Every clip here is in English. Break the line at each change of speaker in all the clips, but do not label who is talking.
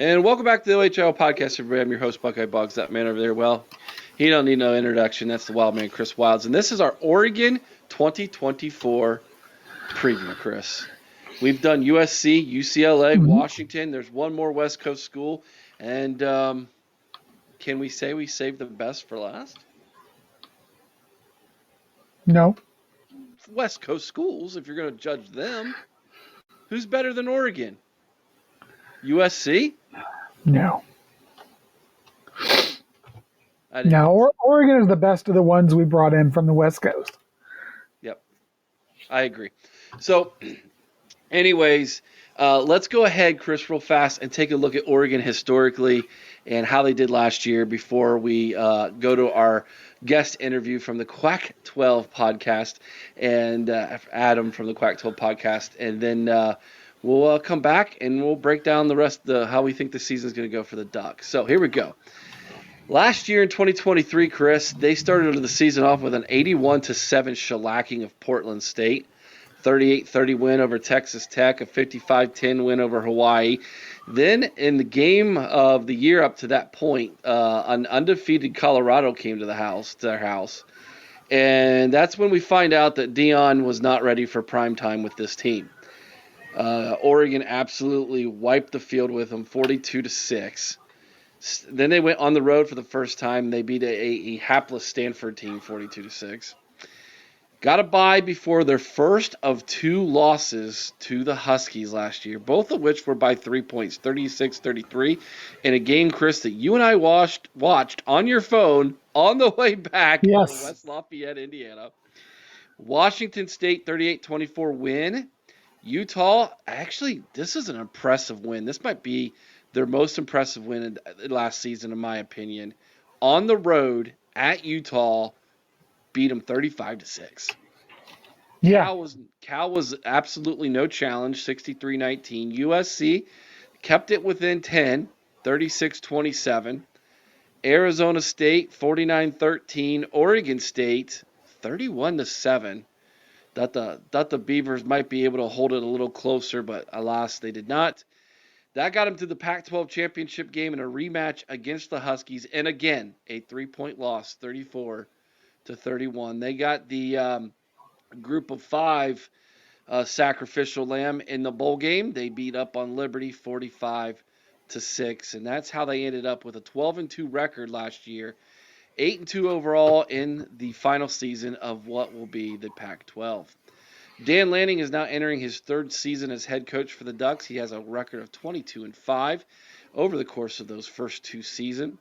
And welcome back to the OHL podcast, everybody. I'm your host, Buckeye Boggs. That man over there, well, he don't need no introduction. That's the wild man, Chris Wilds. And this is our Oregon 2024 preview, Chris. We've done USC, UCLA, Washington. There's one more West Coast school. And can we say we saved the best for last?
No.
West Coast schools, if you're going to judge them. Who's better than Oregon? USC?
No. No, Oregon is the best of the ones we brought in from the West Coast.
Yep. I agree. So, anyways, let's go ahead, Chris, real fast and take a look at Oregon historically and how they did last year before we go to our guest interview from the Quack 12 podcast and Adam from the Quack 12 podcast. And then we'll come back and we'll break down the rest of how we think the season is going to go for the Ducks. So here we go. Last year in 2023, Chris, they started the season off with an 81-7 shellacking of Portland State, 38-30 win over Texas Tech, a 55-10 win over Hawaii. Then in the game of the year up to that point, an undefeated Colorado came to their house. And that's when we find out that Dion was not ready for prime time with this team. Oregon absolutely wiped the field with them, 42-6. Then they went on the road for the first time. They beat a hapless Stanford team, 42-6. Got a bye before their first of two losses to the Huskies last year, both of which were by 3 points, 36-33, in a game, Chris, that you and I watched on your phone on the way back to West Lafayette, Indiana. Washington State, 38-24 win. Utah, actually, this is an impressive win. This might be their most impressive win last season, in my opinion. On the road at Utah, beat them 35-6.
Yeah.
Cal was absolutely no challenge, 63-19. USC kept it within 10, 36-27. Arizona State, 49-13. Oregon State, 31-7. Thought the Beavers might be able to hold it a little closer, but alas, they did not. That got them to the Pac-12 championship game in a rematch against the Huskies, and again, a 3-point loss, 34-31. They got the group of five sacrificial lamb in the bowl game. They beat up on Liberty 45-6, and that's how they ended up with a 12-2 record last year, 8-2 overall in the final season of what will be the Pac-12. Dan Lanning is now entering his third season as head coach for the Ducks. He has a record of 22-5 over the course of those first two seasons.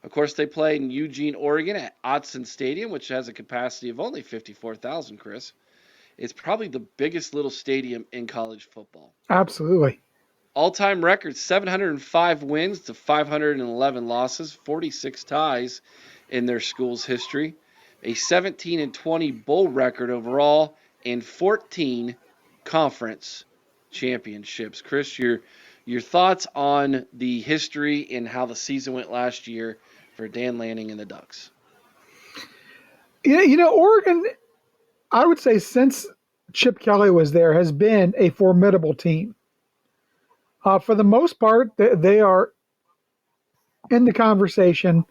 Of course, they play in Eugene, Oregon at Autzen Stadium, which has a capacity of only 54,000, Chris. It's probably the biggest little stadium in college football.
Absolutely.
All-time record, 705 wins to 511 losses, 46 ties in their school's history, a 17-20 bowl record overall, and 14 conference championships. Chris, your thoughts on the history and how the season went last year for Dan Lanning and the Ducks?
Oregon, I would say since Chip Kelly was there, has been a formidable team. For the most part, they are in the conversation,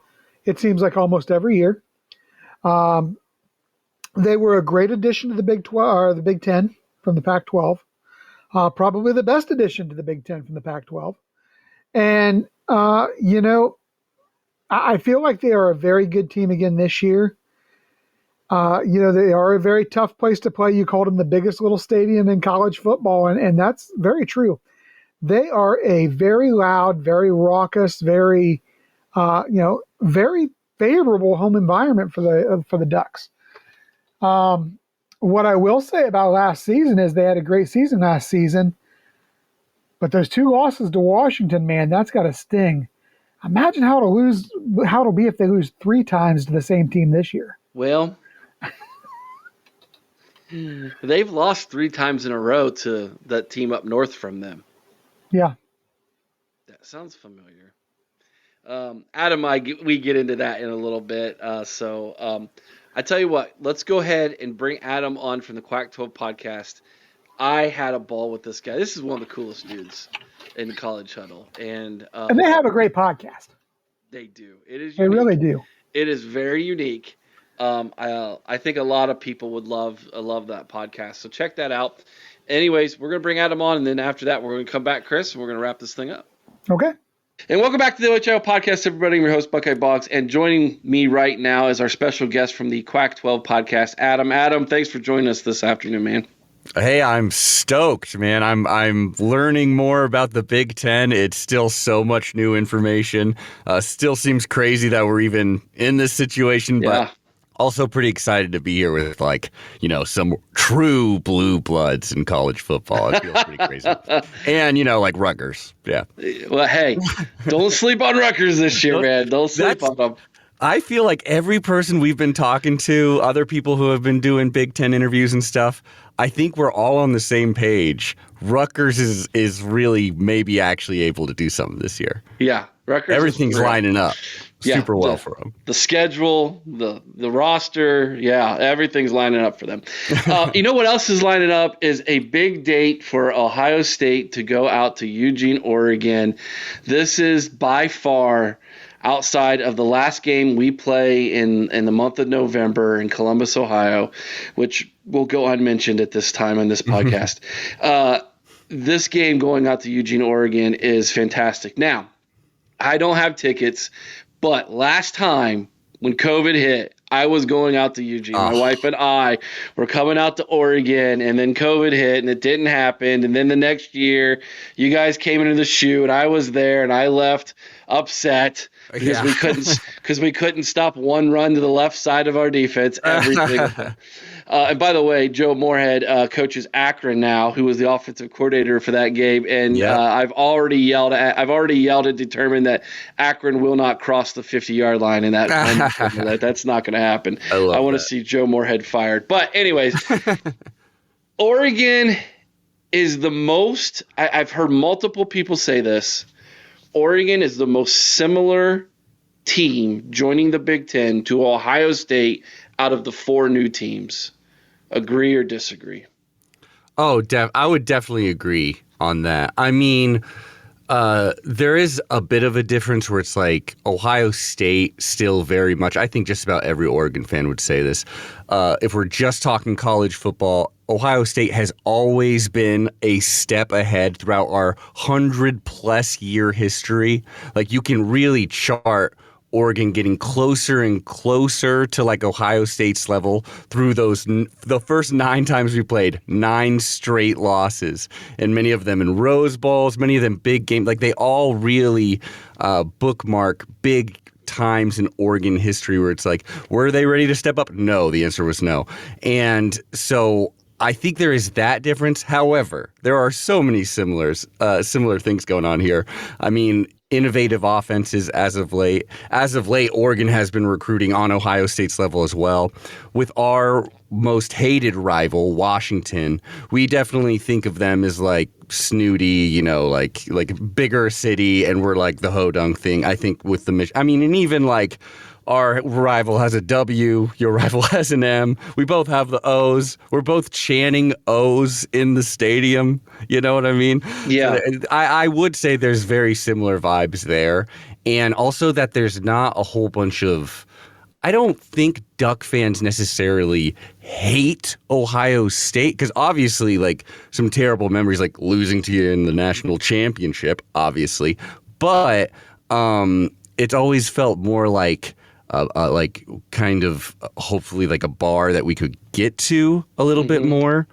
it seems like almost every year. They were a great addition to the Big 12 or the Big 10 from the Pac-12. Probably the best addition to the Big 10 from the Pac-12. And I feel like they are a very good team again this year. They are a very tough place to play. You called them the biggest little stadium in college football, and that's very true. They are a very loud, very raucous, very very favorable home environment for the Ducks. What I will say about last season is they had a great season last season, but those two losses to Washington, man, that's got to sting. Imagine how it'll be if they lose 3 times to the same team this year.
Well, they've lost 3 times in a row to that team up north from them.
Yeah.
That sounds familiar. Adam, we get into that in a little bit. I tell you what, let's go ahead and bring Adam on from the Quack 12 podcast. I had a ball with this guy. This is one of the coolest dudes in college huddle, and
And they have a great podcast.
they do. It is
They really
unique.
do.
It is very unique. I think a lot of people would love that podcast. So check that out. Anyways, we're gonna bring Adam on, and then after that, we're gonna come back, Chris, and we're gonna wrap this thing up.
Okay.
And welcome back to the OHL podcast, everybody. I'm your host, Buckeye Boggs, and joining me right now is our special guest from the Quack 12 podcast, Adam. Adam, thanks for joining us this afternoon, man.
Hey, I'm stoked, man. I'm learning more about the Big Ten. It's still so much new information. Still seems crazy that we're even in this situation, but also pretty excited to be here with, like, you know, some true blue bloods in college football. It feels pretty crazy. And, you know, like Rutgers. Yeah.
Well, hey, don't sleep on Rutgers this year, man. Don't sleep on them.
I feel like every person we've been talking to, other people who have been doing Big Ten interviews and stuff, I think we're all on the same page. Rutgers is really maybe actually able to do something this year.
Yeah, Rutgers.
Everything's lining up super well for them.
The schedule, the roster, everything's lining up for them. You know what else is lining up is a big date for Ohio State to go out to Eugene, Oregon. This is by far, outside of the last game we play in the month of November in Columbus, Ohio, which will go unmentioned at this time on this podcast. This game going out to Eugene, Oregon is fantastic. Now, I don't have tickets, but last time when COVID hit, I was going out to Eugene. My wife and I were coming out to Oregon, and then COVID hit, and it didn't happen. And then the next year, you guys came into the shoe, and I was there, and I left upset because we couldn't stop one run to the left side of our defense every single time. And by the way, Joe Moorhead coaches Akron now, who was the offensive coordinator for that game, and I've already yelled and determined that Akron will not cross the 50-yard line in that. That's not going to happen. I want to see Joe Moorhead fired. But anyways, Oregon is the most. I've heard multiple people say this. Oregon is the most similar team joining the Big Ten to Ohio State out of the four new teams. Agree or disagree?
Oh, I would definitely agree on that. I mean, there is a bit of a difference where it's like Ohio State still very much, I think just about every Oregon fan would say this. If we're just talking college football, Ohio State has always been a step ahead throughout our 100+ year history. Like, you can really chart Oregon getting closer and closer to like Ohio State's level through the first 9 times we played, 9 straight losses, and many of them in Rose Bowls, many of them big games. Like, they all really bookmark big times in Oregon history where it's like, were they ready to step up? No, the answer was no. And so I think there is that difference. However, there are so many similar things going on here. I mean, innovative offenses as of late. As of late, Oregon has been recruiting on Ohio State's level as well. With our most hated rival, Washington, we definitely think of them as like snooty, you know, like bigger city, and we're like the ho-dunk thing. I think with the I mean, and even like our rival has a W, your rival has an M. We both have the O's. We're both chanting O's in the stadium. You know what I mean?
Yeah.
So I would say there's very similar vibes there. And also that there's not a whole bunch of, I don't think Duck fans necessarily hate Ohio State, because obviously like some terrible memories like losing to you in the national championship, obviously. But it's always felt more like kind of hopefully like a bar that we could get to a little bit more.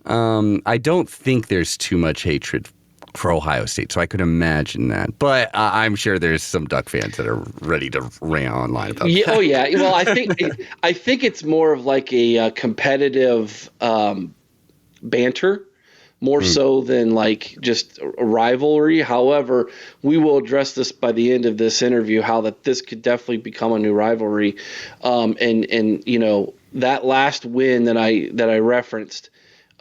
I don't think there's too much hatred for Ohio State, so I could imagine that. But I'm sure there's some Duck fans that are ready to rant online about that.
Oh yeah. Well, I think it's more of like a competitive banter, more so than like just a rivalry. However, we will address this by the end of this interview, how that this could definitely become a new rivalry. And you know, that last win that I referenced,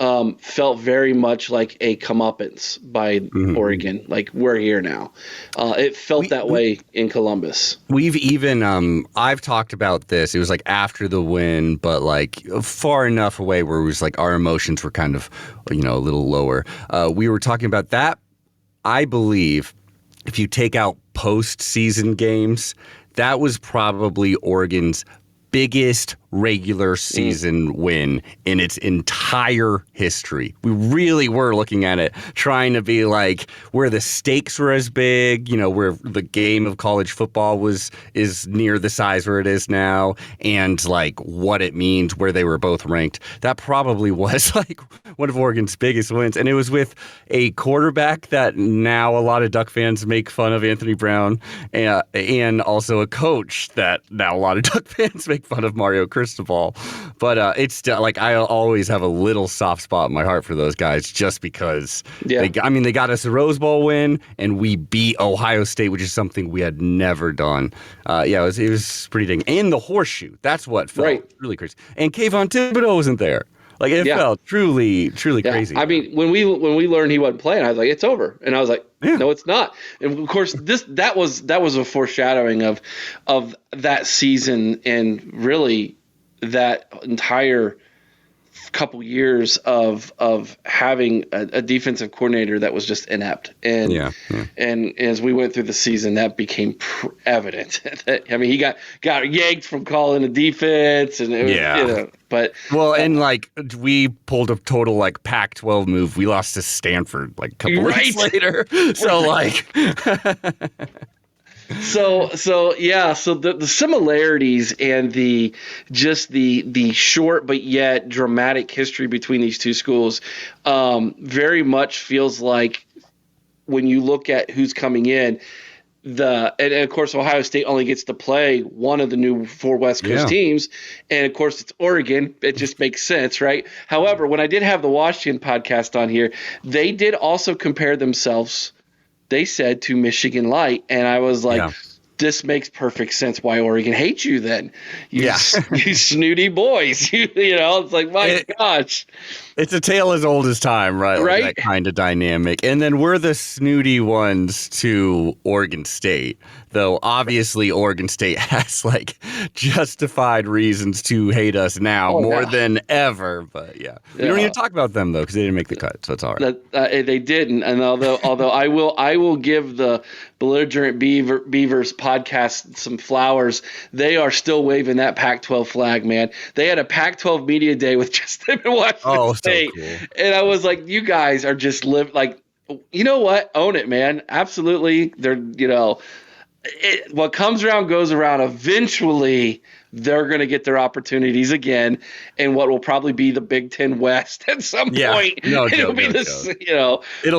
felt very much like a comeuppance by Oregon. Like, we're here now. It felt that way in Columbus.
We've even I've talked about this. It was like after the win, but like far enough away where it was like our emotions were kind of, a little lower. We were talking about that. I believe if you take out postseason games, that was probably Oregon's biggest regular season win in its entire history. We really were looking at it, trying to be like where the stakes were as big, where the game of college football is near the size where it is now, and like what it means where they were both ranked. That probably was like one of Oregon's biggest wins. And it was with a quarterback that now a lot of Duck fans make fun of, Anthony Brown, and also a coach that now a lot of Duck fans make fun of, Mario Cristobal. But it's still like I always have a little soft spot in my heart for those guys just because they got us a Rose Bowl win and we beat Ohio State, which is something we had never done. It was pretty dang. And the horseshoe. That's what felt really crazy. And Kayvon Thibodeau wasn't there. Like it felt truly crazy.
I mean, when we learned he wasn't playing, I was like, it's over. And I was like, no, it's not. And of course, that was a foreshadowing of that season and really that entire couple years of having a defensive coordinator that was just inept. And and as we went through the season, that became evident. I mean, he got yanked from calling the defense, and it was, but
and like we pulled a total like Pac-12 move. We lost to Stanford like a couple weeks later. So like.
So the similarities and the short but yet dramatic history between these two schools very much feels like when you look at who's coming in, and of course Ohio State only gets to play one of the new 4 West Coast teams, and of course it's Oregon. It just makes sense, right? However, when I did have the Washington podcast on here, they did also compare themselves, they said, to Michigan Light, and I was like, this makes perfect sense why Oregon hates you then. You snooty boys. It's like, my gosh.
It's a tale as old as time, right?
Right.
Like that kind of dynamic. And then we're the snooty ones to Oregon State, though obviously Oregon State has like justified reasons to hate us now more than ever. But we don't need to talk about them though because they didn't make the cut, so it's all right.
They didn't, and although I will give the Belligerent Beavers podcast some flowers. They are still waving that Pac-12 flag, man. They had a Pac-12 media day with just them in Washington State,
so cool.
And I was like, you guys are just you know what? Own it, man. Absolutely. They're, what comes around goes around. Eventually, they're going to get their opportunities again, and what will probably be the Big Ten West at some point. It'll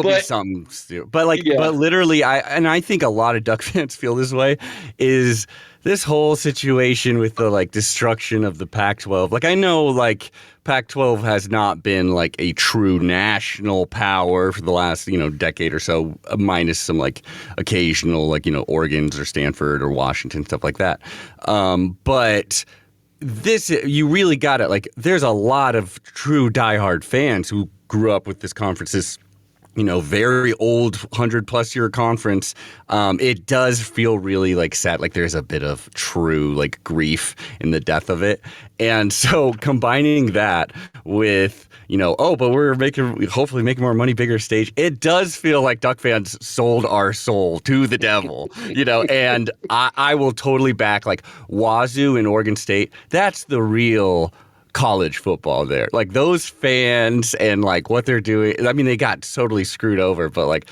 be
something stupid. But but literally, I think a lot of Duck fans feel this way. Is this whole situation with the like destruction of the Pac-12? Like I know like Pac-12 has not been like a true national power for the last decade or so, minus some like occasional like Oregon's or Stanford or Washington, stuff like that. But this, you really got it. Like there's a lot of true diehard fans who grew up with this conference. This very old 100+ year conference. It does feel really like sad. Like there's a bit of true like grief in the death of it. And so combining that with, but we're hopefully making more money, bigger stage. It does feel like Duck fans sold our soul to the devil, and I will totally back like Wazoo and Oregon State. That's the real college football there. Like those fans and like what they're doing. I mean, they got totally screwed over, but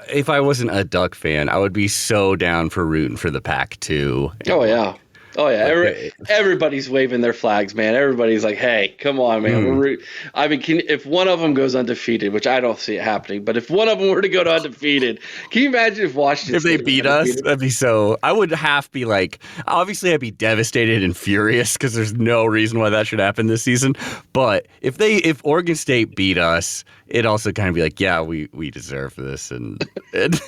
if I wasn't a Duck fan, I would be so down for rooting for the Pac too.
Oh yeah, everybody's waving their flags, man. Everybody's like, "Hey, come on, man." If one of them goes undefeated, which I don't see it happening, but if one of them were to go to undefeated, can you imagine if Washington?
If they beat us, that'd be so. I would have to be like, obviously, I'd be devastated and furious because there's no reason why that should happen this season. But if Oregon State beat us, it also kind of be like, yeah, we deserve this, and this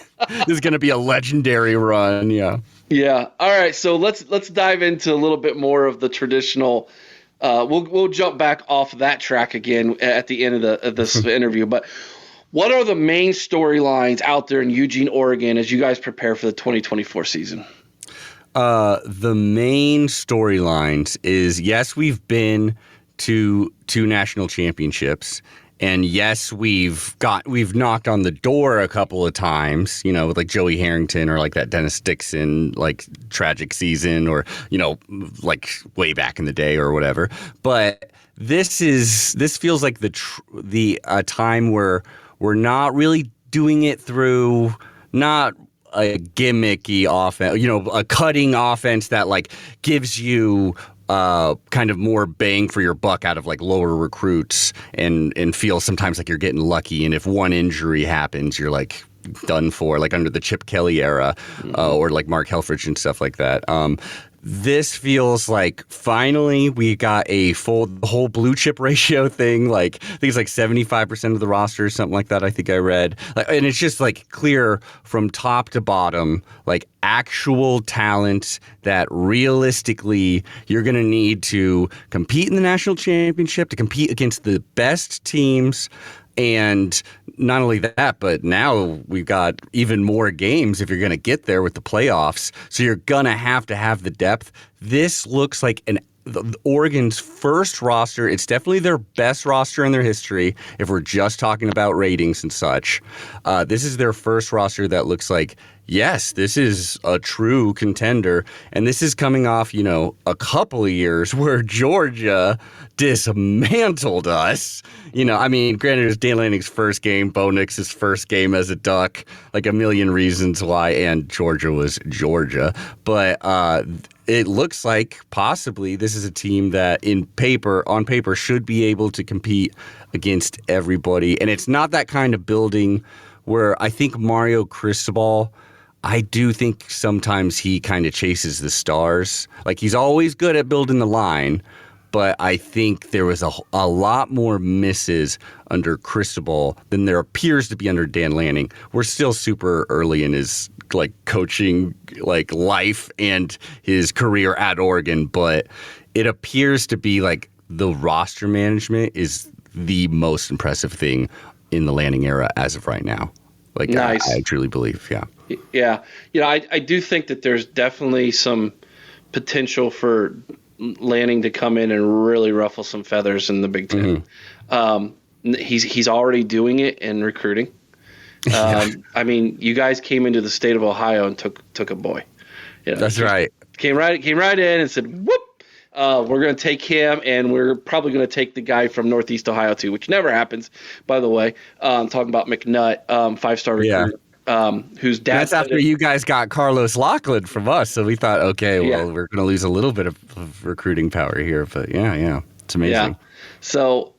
is going to be a legendary run. Yeah.
Yeah. All right. So let's dive into a little bit more of the traditional we'll jump back off that track again at the end of this interview. But what are the main storylines out there in Eugene, Oregon, as you guys prepare for the 2024 season?
The main storylines is, yes, we've been to two national championships. And yes, we've knocked on the door a couple of times, with like Joey Harrington or like that Dennis Dixon, like tragic season, or, like way back in the day or whatever. But this feels like the time where we're not really doing it through not a gimmicky offense, a cutting offense that like gives you kind of more bang for your buck out of like lower recruits and feel sometimes like you're getting lucky. And if one injury happens, you're like done for, like under the Chip Kelly era, or like Mark Helfrich and stuff like that. This feels like finally we got the whole blue chip ratio thing. Like I think it's like 75% of the roster or something like that. I think I read, and it's just like clear from top to bottom, like actual talent that realistically you're going to need to compete in the national championship, to compete against the best teams. And not only that, but now we've got even more games if you're going to get there with the playoffs. So you're going to have the depth. This looks like Oregon's first roster. It's definitely their best roster in their history if we're just talking about ratings and such. This is their first roster that looks like, yes, this is a true contender. And this is coming off, a couple of years where Georgia dismantled us. Granted, it was Dan Lanning's first game, Bo Nix's first game as a Duck, like a million reasons why, and Georgia was Georgia. But it looks like possibly this is a team that on paper should be able to compete against everybody. And it's not that kind of building where I think Mario Cristobal, I do think sometimes he kind of chases the stars. Like he's always good at building the line, but I think there was a lot more misses under Cristobal than there appears to be under Dan Lanning. We're still super early in his like coaching like life and his career at Oregon, but it appears to be like the roster management is the most impressive thing in the Lanning era as of right now. Like nice. I truly believe, yeah.
Yeah. I do think that there's definitely some potential for Lanning to come in and really ruffle some feathers in the Big Ten. Mm-hmm. He's already doing it in recruiting. You guys came into the state of Ohio and took a boy.
That's right.
Came right in and said, whoop, we're going to take him, and we're probably going to take the guy from Northeast Ohio too, which never happens, by the way. I'm talking about McNutt, 5-star recruit. Whose dad.
That's after you guys got Carlos Loughlin from us, so we thought, okay, well, we're going to lose a little bit of recruiting power here, but yeah, it's amazing. Yeah.
So,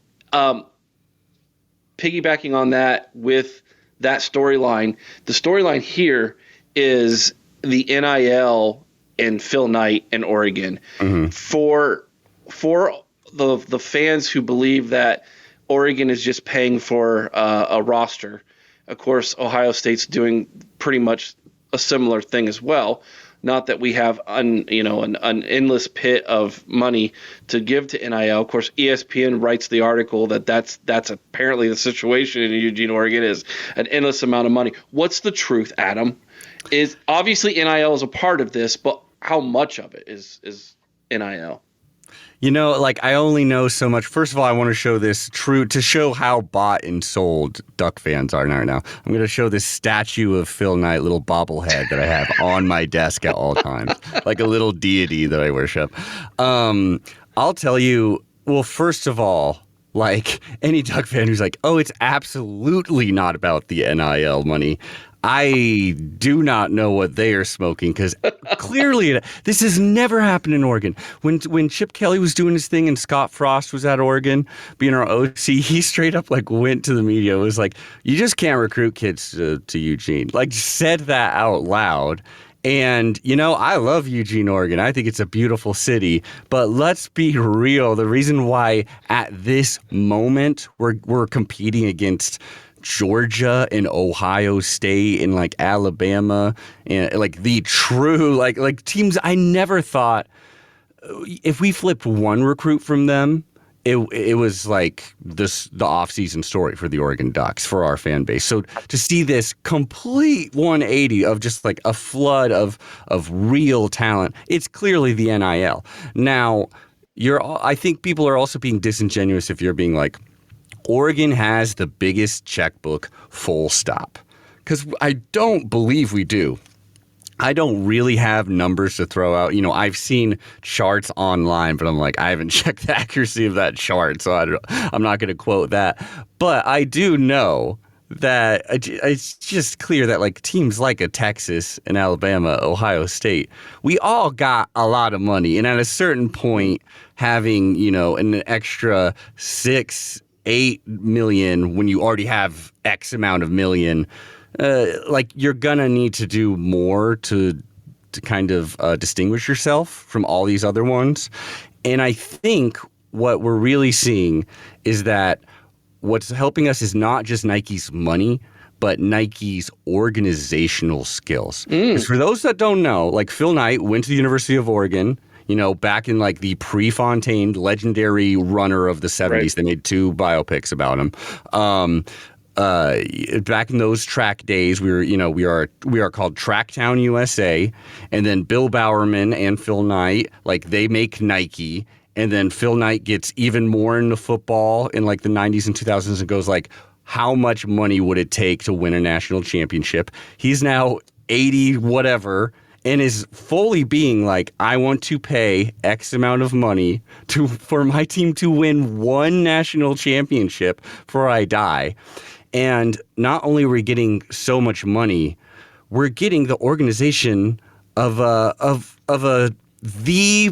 piggybacking on that with that storyline, the storyline here is the NIL and Phil Knight in Oregon. Mm-hmm. For the fans who believe that Oregon is just paying for a roster. Of course, Ohio State's doing pretty much a similar thing as well. Not that we have an endless pit of money to give to NIL. Of course, ESPN writes the article that's apparently the situation in Eugene, Oregon, is an endless amount of money. What's the truth, Adam? Is obviously NIL is a part of this, but how much of it is NIL?
I only know so much. First of all, I want to show this to show how bought and sold Duck fans are right now. I'm going to show this statue of Phil Knight, little bobblehead that I have on my desk at all times, like a little deity that I worship. I'll tell you, well, first of all, like any Duck fan who's like, oh, it's absolutely not about the NIL money. I do not know what they are smoking because clearly this has never happened in Oregon. When Chip Kelly was doing his thing and Scott Frost was at Oregon being our OC, he straight up like went to the media. It was like, you just can't recruit kids to Eugene. Like said that out loud. And, I love Eugene, Oregon. I think it's a beautiful city. But let's be real. The reason why at this moment we're competing against Georgia and Ohio State and like Alabama and like the true like teams I never thought if we flipped one recruit from them, it was like the offseason story for the Oregon Ducks, for our fan base. So to see this complete 180 of just like a flood of real talent, it's clearly the NIL. Now, I think people are also being disingenuous if you're being like, Oregon has the biggest checkbook, full stop. Because I don't believe we do. I don't really have numbers to throw out. I've seen charts online, but I'm like, I haven't checked the accuracy of that chart, so I'm not going to quote that. But I do know that it's just clear that like teams like a Texas and Alabama, Ohio State, we all got a lot of money. And at a certain point, having, an extra 6-8 million when you already have X amount of million, like you're gonna need to do more to kind of distinguish yourself from all these other ones. And I think what we're really seeing is that what's helping us is not just Nike's money, but Nike's organizational skills. Because for those that don't know, like Phil Knight went to the University of Oregon, back in like the Prefontaine legendary runner of the 70s. Right. They made 2 biopics about him. Back in those track days, we are called Tracktown USA, and then Bill Bowerman and Phil Knight, like they make Nike, and then Phil Knight gets even more into football in like the 90s and 2000s and goes like, how much money would it take to win a national championship? He's now 80 whatever and is fully being like, I want to pay X amount of money for my team to win one national championship before I die. And not only are we getting so much money, we're getting the organization of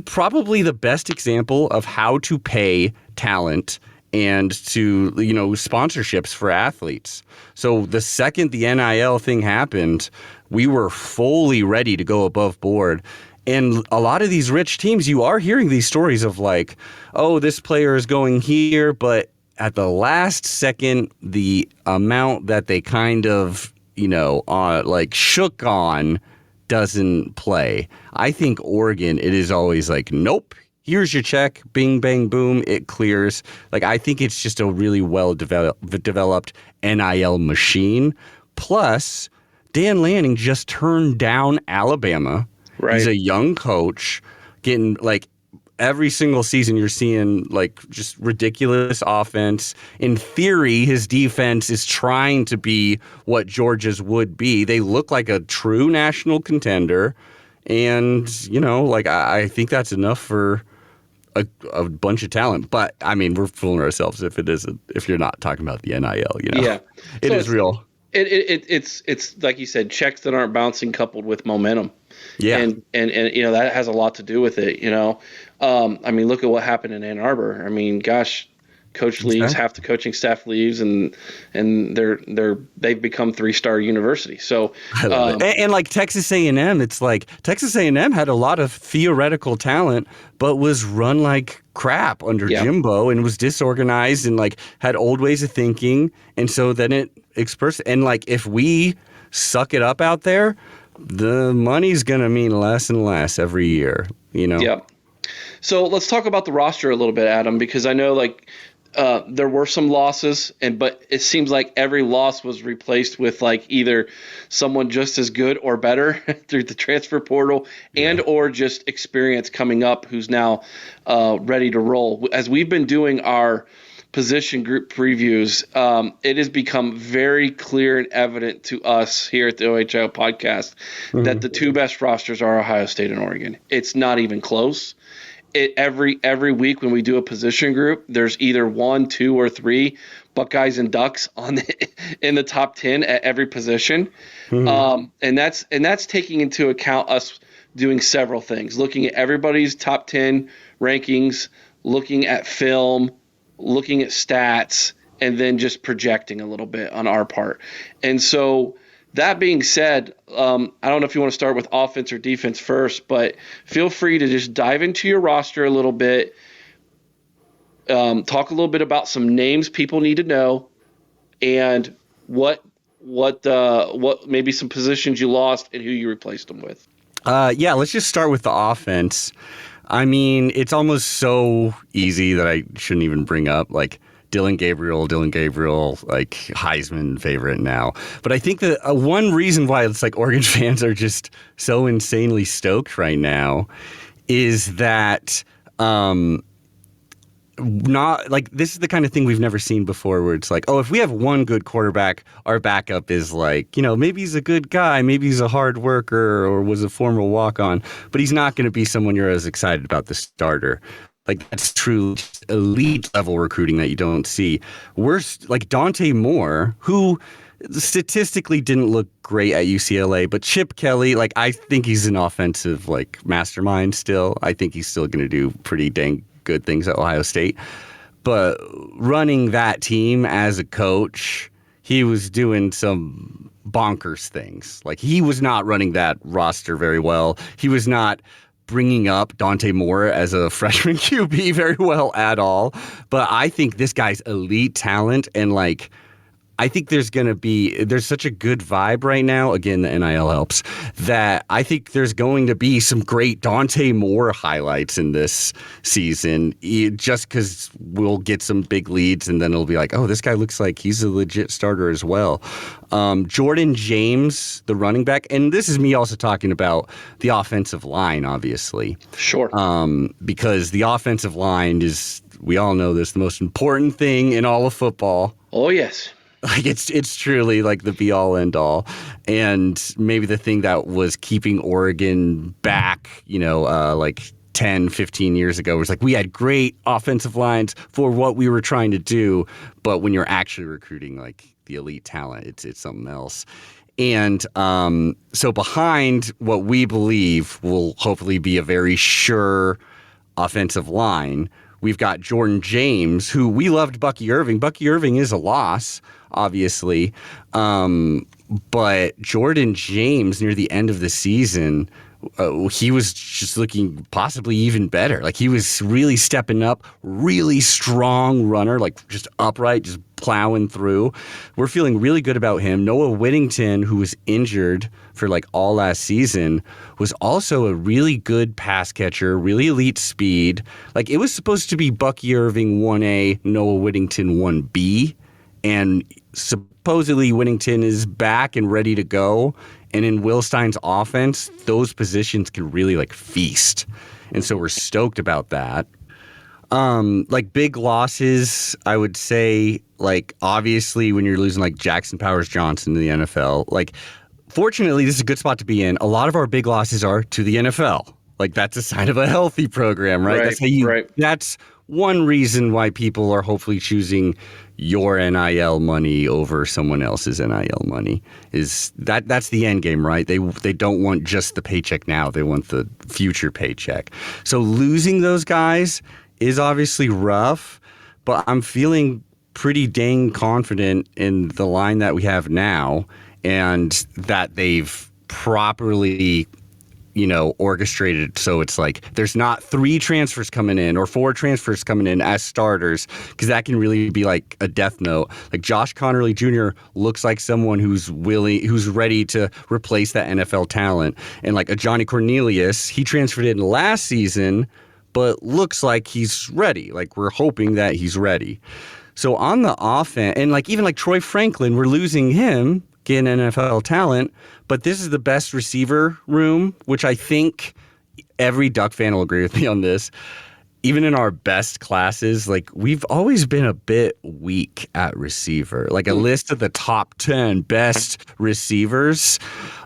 probably the best example of how to pay talent and to, sponsorships for athletes. So the second the NIL thing happened, we were fully ready to go above board. And a lot of these rich teams, you are hearing these stories of like, oh, this player is going here, but at the last second, the amount that they kind of, shook on doesn't play. I think Oregon, it is always like, nope, here's your check, bing, bang, boom, it clears. Like, I think it's just a really well-developed NIL machine. Plus, Dan Lanning just turned down Alabama. Right. He's a young coach getting like, every single season you're seeing like just ridiculous offense. In theory, his defense is trying to be what Georgia's would be. They look like a true national contender. And, I think that's enough for a bunch of talent. But I mean, we're fooling ourselves if you're not talking about the NIL,
Yeah.
It is real.
It's like you said, checks that aren't bouncing coupled with momentum.
Yeah.
And that has a lot to do with it, look at what happened in Ann Arbor. I mean, gosh, coach leaves, half the coaching staff leaves, and they've become 3-star university. So
and like Texas A&M, it's like Texas A&M had a lot of theoretical talent, but was run like crap under Jimbo and was disorganized and like had old ways of thinking. And so then it expressed, and like if we suck it up out there, the money's going to mean less and less every year,
Yeah. So let's talk about the roster a little bit, Adam, because I know there were some losses, but it seems like every loss was replaced with like either someone just as good or better through the transfer portal or just experience coming up who's now ready to roll. As we've been doing our position group previews, it has become very clear and evident to us here at the OHL podcast that the 2 best rosters are Ohio State and Oregon. It's not even close. Every week when we do a position group, there's either 1, 2, or 3 Buckeyes and Ducks in the top 10 at every position, and that's taking into account us doing several things, looking at everybody's top 10 rankings, looking at film, looking at stats, and then just projecting a little bit on our part. And so that being said, I don't know if you want to start with offense or defense first, but feel free to just dive into your roster a little bit, talk a little bit about some names people need to know, and what maybe some positions you lost and who you replaced them with.
Let's just start with the offense. I mean, it's almost so easy that I shouldn't even bring up like Dylan Gabriel, like Heisman favorite now. But I think that one reason why it's like Oregon fans are just so insanely stoked right now is that not like this is the kind of thing we've never seen before where it's like, oh, if we have one good quarterback, our backup is like, maybe he's a good guy, maybe he's a hard worker or was a former walk-on, but he's not going to be someone you're as excited about the starter. Like that's true elite level recruiting that you don't see. Worse, like Dante Moore, who statistically didn't look great at UCLA, but Chip Kelly, like I think he's an offensive like mastermind still. I think he's still going to do pretty dang good things at Ohio State. But running that team as a coach, he was doing some bonkers things. Like he was not running that roster very well. He was not bringing up Dante Moore as a freshman QB very well at all. But I think this guy's elite talent, and like I think there's such a good vibe right now. Again, the NIL helps, that I think there's going to be some great Dante Moore highlights in this season, just because we'll get some big leads and then it'll be like, oh, this guy looks like he's a legit starter as well. Jordan James, the running back, and this is me also talking about the offensive line, obviously.
Sure.
Because the offensive line is, we all know this, the most important thing in all of football.
Oh, yes.
Like it's truly like the be all end all, and maybe the thing that was keeping Oregon back, like 10, 15 years ago was like we had great offensive lines for what we were trying to do, but when you're actually recruiting like the elite talent, it's something else. And so behind what we believe will hopefully be a very sure offensive line, we've got Jordan James, who we loved Bucky Irving. Bucky Irving is a loss, obviously. But Jordan James, near the end of the season, he was just looking possibly even better. Like he was really stepping up, really strong runner, like just upright, just plowing through. We're feeling really good about him. Noah Whittington, who was injured for like all last season, was also a really good pass catcher, really elite speed. Like it was supposed to be Bucky Irving 1A, Noah Whittington 1B, and supposedly Whittington is back and ready to go. And in Will Stein's offense, those positions can really like feast. And so we're stoked about that. Like big losses, I would say, like obviously when you're losing like Jackson Powers Johnson to the NFL, like fortunately this is a good spot to be in. A lot of our big losses are to the NFL. Like that's a sign of a healthy program, right? That's one reason why people are hopefully choosing your NIL money over someone else's NIL money. Is that's the end game, right? They don't want just the paycheck now. They want the future paycheck. So losing those guys is obviously rough, but I'm feeling pretty dang confident in the line that we have now, and that they've properly orchestrated so it's like there's not 3 transfers coming in or 4 transfers coming in as starters, because that can really be like a death note. Like Josh Connerly Jr. looks like someone who's ready to replace that NFL talent. And like a Johnny Cornelius, he transferred in last season, but looks like he's ready. Like we're hoping that he's ready. So on the offense, and like even like Troy Franklin, we're losing him, getting NFL talent, but this is the best receiver room, which I think every Duck fan will agree with me on this. Even in our best classes, like we've always been a bit weak at receiver. Like a list of the top 10 best receivers,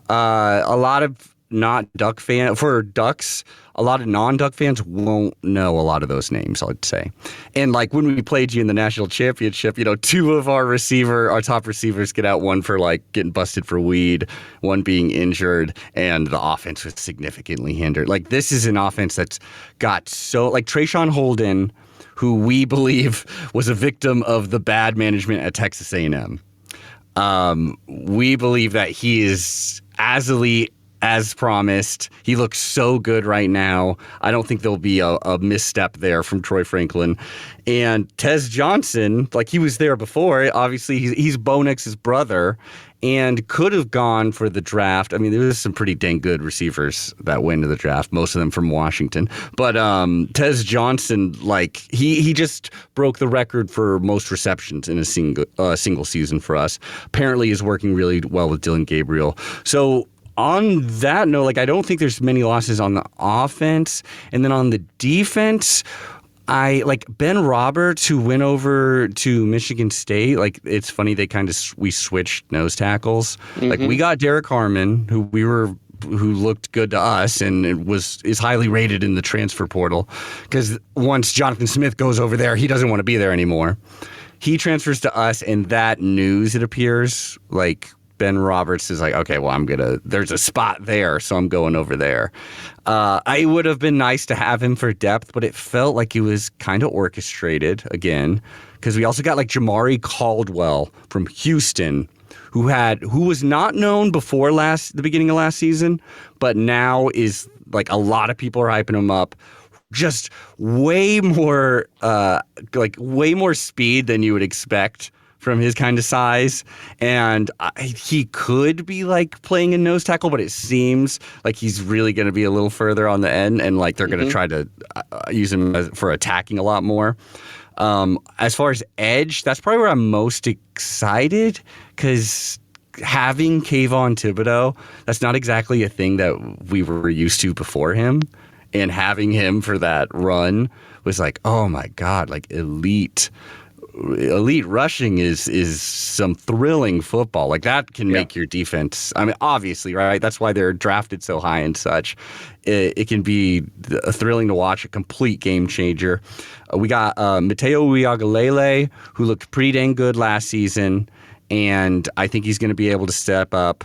a lot of not Duck fan for Ducks. A lot of non-Duck fans won't know a lot of those names, I'd say. And like when we played you in the national championship, 2 of our top receivers get out, one for like getting busted for weed, one being injured, and the offense was significantly hindered. Like this is an offense that's got so like Trayshawn Holden, who we believe was a victim of the bad management at Texas A&M. We believe that he is as elite as promised. He looks so good right now. I don't think there'll be a misstep there from Troy Franklin. And Tez Johnson, like he was there before. Obviously, he's Bo Nix's brother and could have gone for the draft. I mean, there was some pretty dang good receivers that went to the draft, most of them from Washington. But Tez Johnson, like he just broke the record for most receptions in a single season for us. Apparently, is working really well with Dylan Gabriel. So on that note, like I don't think there's many losses on the offense, and then on the defense, I like Ben Roberts, who went over to Michigan State. Like it's funny they we switched nose tackles. Mm-hmm. Like we got Derek Harmon, who looked good to us and is highly rated in the transfer portal, because once Jonathan Smith goes over there, he doesn't want to be there anymore. He transfers to us, and that news, it appears, like Ben Roberts is like, okay, well, there's a spot there, so I'm going over there. It would have been nice to have him for depth, but it felt like it was kind of orchestrated again, because we also got like Jamari Caldwell from Houston, who was not known before the beginning of last season, but now is like a lot of people are hyping him up. Just way more speed than you would expect from his kind of size, and he could be like playing a nose tackle, but it seems like he's really going to be a little further on the end, and like they're going to try to use him for attacking a lot more. As far as edge, that's probably where I'm most excited, because having Kayvon Thibodeau, that's not exactly a thing that we were used to before him, and having him for that run was like, oh my God, like elite rushing is some thrilling football. Like that can make your defense. I mean, obviously, right? That's why they're drafted so high and such. It can be thrilling to watch, a complete game changer. We got Mateo Uiagalelei, who looked pretty dang good last season, and I think he's going to be able to step up.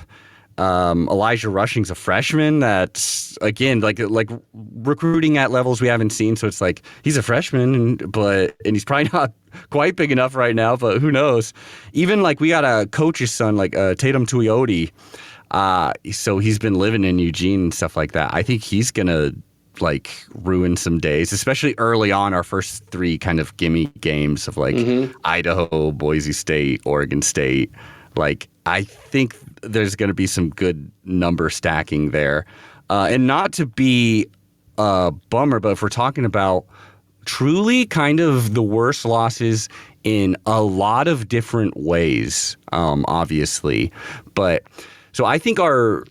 Elijah Rushing's a freshman that's, again, like recruiting at levels we haven't seen. So it's like he's a freshman, and he's probably not quite big enough right now, but who knows? Even like we got a coach's son, like Tatum Tuioti. So he's been living in Eugene and stuff like that. I think he's going to like ruin some days, especially early on, our first three kind of gimme games of like Idaho, Boise State, Oregon State. Like I think there's going to be some good number stacking there. And not to be a bummer, but if we're talking about truly kind of the worst losses in a lot of different ways, obviously. But so I think our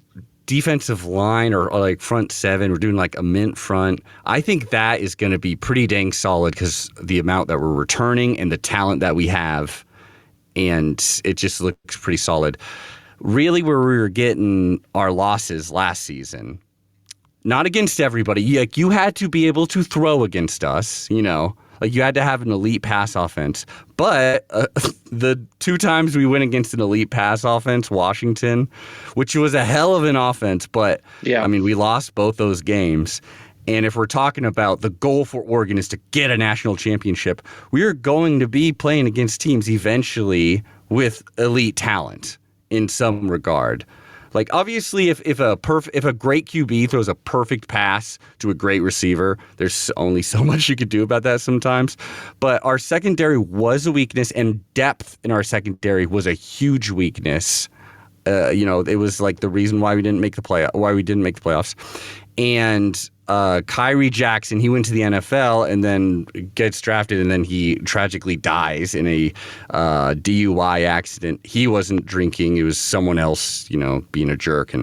defensive line or like front seven, we're doing like a mint front. I think that is going to be pretty dang solid because the amount that we're returning and the talent that we have. And it just looks pretty solid. Really, where we were getting our losses last season, not against everybody. Like you had to be able to throw against us, like you had to have an elite pass offense. But the two times we went against an elite pass offense, Washington, which was a hell of an offense, but I mean, we lost both those games. And if we're talking about the goal for Oregon is to get a national championship, we are going to be playing against teams eventually with elite talent in some regard. Like obviously, if a great QB throws a perfect pass to a great receiver, there's only so much you could do about that sometimes. But our secondary was a weakness, and depth in our secondary was a huge weakness. It was like the reason why we didn't make the playoffs. And Kyrie Jackson, he went to the NFL and then gets drafted, and then he tragically dies in a DUI accident. He wasn't drinking; it was someone else, being a jerk,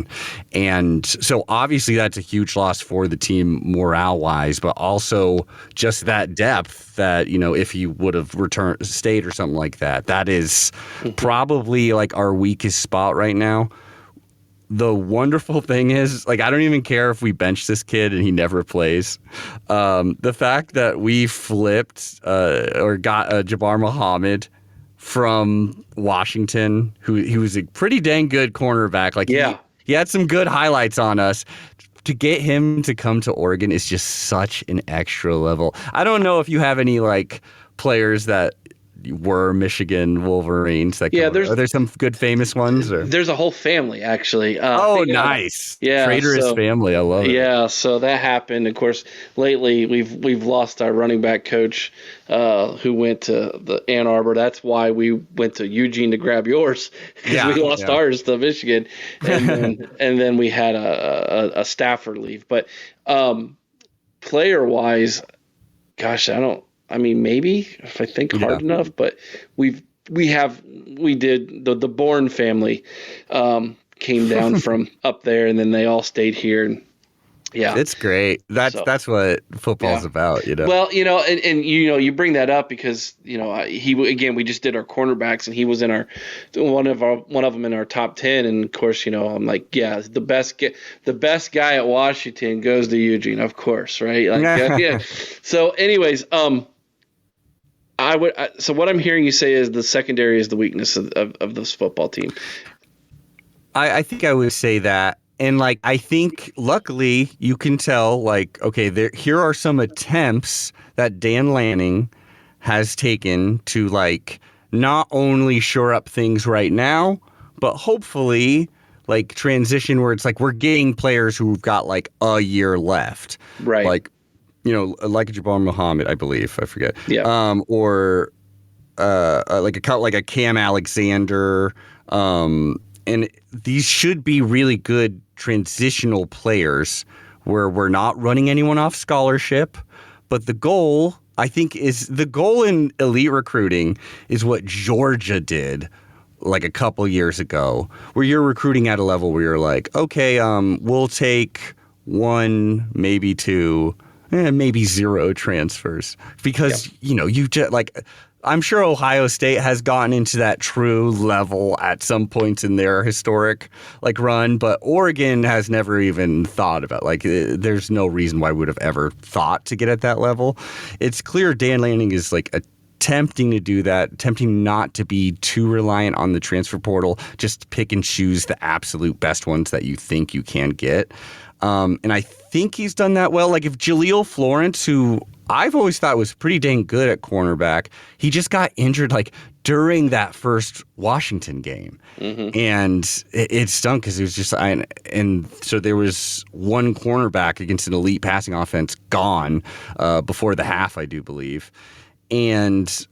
and so obviously that's a huge loss for the team morale wise, but also just that depth that if he would have stayed or something like that, that is probably like our weakest spot right now. The wonderful thing is, like, I don't even care if we bench this kid and he never plays. The fact that we flipped or got Jabbar Muhammad from Washington, he was a pretty dang good cornerback. Like, he had some good highlights on us. To get him to come to Oregon is just such an extra level. I don't know if you have any like players that were Michigan Wolverines. That
Yeah,
are there some good famous ones? Or?
there's a whole family actually.
Oh, nice.
Yeah,
Traitorous
so
family. I love it.
yeah, so that happened. Of course, lately we've lost our running back coach, who went to the Ann Arbor. That's why we went to Eugene to grab yours, because we lost ours to Michigan, and then we had a staffer leave. But player wise, gosh, I mean, maybe if I think hard enough, but we did the Bourne family came down from up there, and then they all stayed here, and
it's great. That's what football's about,
Well, and you bring that up because we just did our cornerbacks, and he was in one of them in our top 10, and of course I'm like, yeah, the best guy at Washington goes to Eugene, of course, right? Like, yeah. So, anyways, so what I'm hearing you say is the secondary is the weakness of this football team.
I think I would say that. And I think luckily you can tell okay, here are some attempts that Dan Lanning has taken to not only shore up things right now, but hopefully transition where it's we're getting players who've got a year left.
Right.
Like Jabbar Muhammad, I believe. I forget.
Yeah.
Or like a Cam Alexander. And these should be really good transitional players where we're not running anyone off scholarship. But the goal, I think, in elite recruiting is what Georgia did a couple years ago, where you're recruiting at a level where you're like, okay, we'll take one, maybe two, maybe zero transfers because, you just I'm sure Ohio State has gotten into that true level at some points in their historic run, but Oregon has never even thought about there's no reason why we would have ever thought to get at that level. It's clear Dan Lanning is attempting to do that, attempting not to be too reliant on the transfer portal, just pick and choose the absolute best ones that you think you can get. And I think he's done that well. If Jaleel Florence, who I've always thought was pretty dang good at cornerback, he just got injured during that first Washington game. Mm-hmm. And it stunk because it was just and so there was one cornerback against an elite passing offense gone before the half, I do believe. And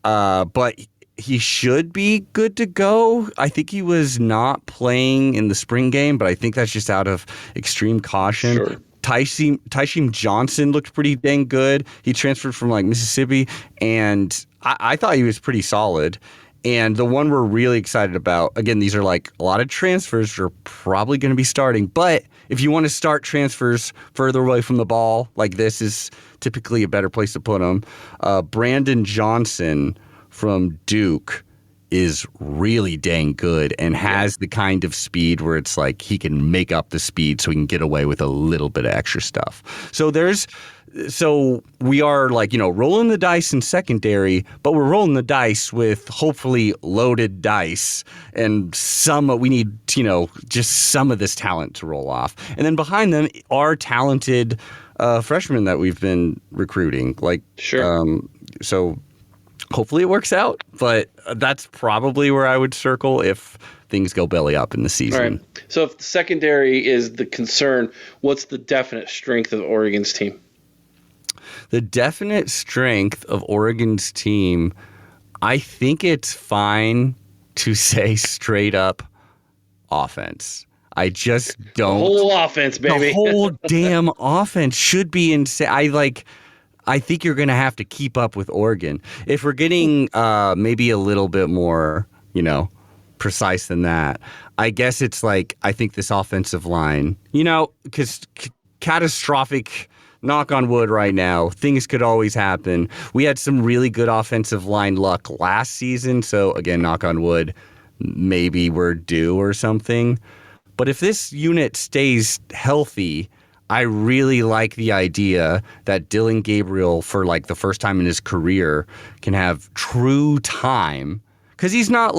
but he should be good to go. I think he was not playing in the spring game, but I think that's just out of extreme caution.
Sure.
Tysheem Johnson looked pretty dang good. He transferred from Mississippi, and I thought he was pretty solid. And the one we're really excited about, again, these are a lot of transfers are probably going to be starting. But if you want to start transfers further away from the ball, this is typically a better place to put them. Brandon Johnson from Duke is really dang good and has the kind of speed where it's he can make up the speed so he can get away with a little bit of extra stuff. So we are rolling the dice in secondary, but we're rolling the dice with hopefully loaded dice and we need, just some of this talent to roll off. And then behind them are talented freshmen that we've been recruiting.
Sure.
So hopefully it works out, but that's probably where I would circle if things go belly up in the season.
All right. So if the secondary is the concern, what's the definite strength of Oregon's team?
The definite strength of Oregon's team, I think it's fine to say straight up offense. I just don't.
The whole offense, baby.
The whole damn offense should be insane. I think you're going to have to keep up with Oregon. If we're getting maybe a little bit more, precise than that, I guess it's I think this offensive line, because catastrophic, knock on wood right now, things could always happen. We had some really good offensive line luck last season. So again, knock on wood, maybe we're due or something. But if this unit stays healthy, I really like the idea that Dylan Gabriel, for the first time in his career, can have true time. Because he's not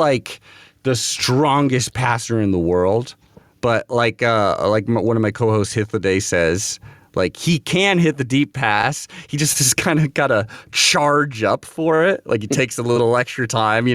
the strongest passer in the world, but one of my co-hosts, Hithladay, says, Like, he can hit the deep pass. He just has kind of got to charge up for it. Like, it takes a little extra time,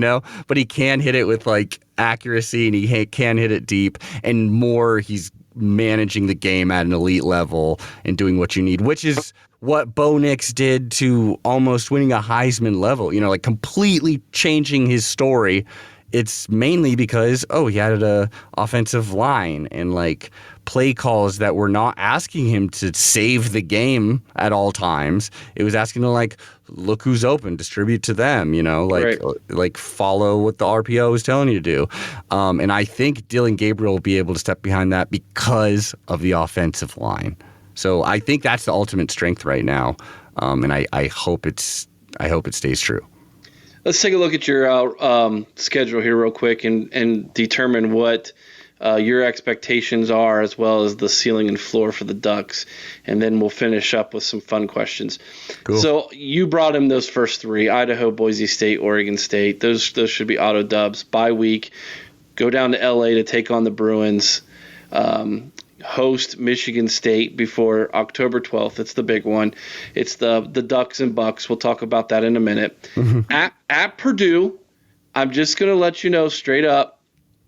but he can hit it with like accuracy, and he can hit it deep. And more, he's managing the game at an elite level and doing what you need, which is what Bo Nix did to almost winning a Heisman level, like completely changing his story. It's mainly because, he had an offensive line and like play calls that were not asking him to save the game at all times. It was asking to like, look who's open, distribute to them, like follow what the RPO is telling you to do. And I think Dylan Gabriel will be able to step behind that because of the offensive line. So I think that's the ultimate strength right now. And I hope it stays true.
Let's take a look at your schedule here real quick and determine what your expectations are, as well as the ceiling and floor for the Ducks. And then we'll finish up with some fun questions.
Cool.
So you brought him those first three: Idaho, Boise State, Oregon State. Those should be auto dubs. Bye week, go down to LA to take on the Bruins. Host Michigan State before October 12th. It's the big one. It's the Ducks and Bucks. We'll talk about that in a minute. At Purdue, I'm just going to let you know straight up,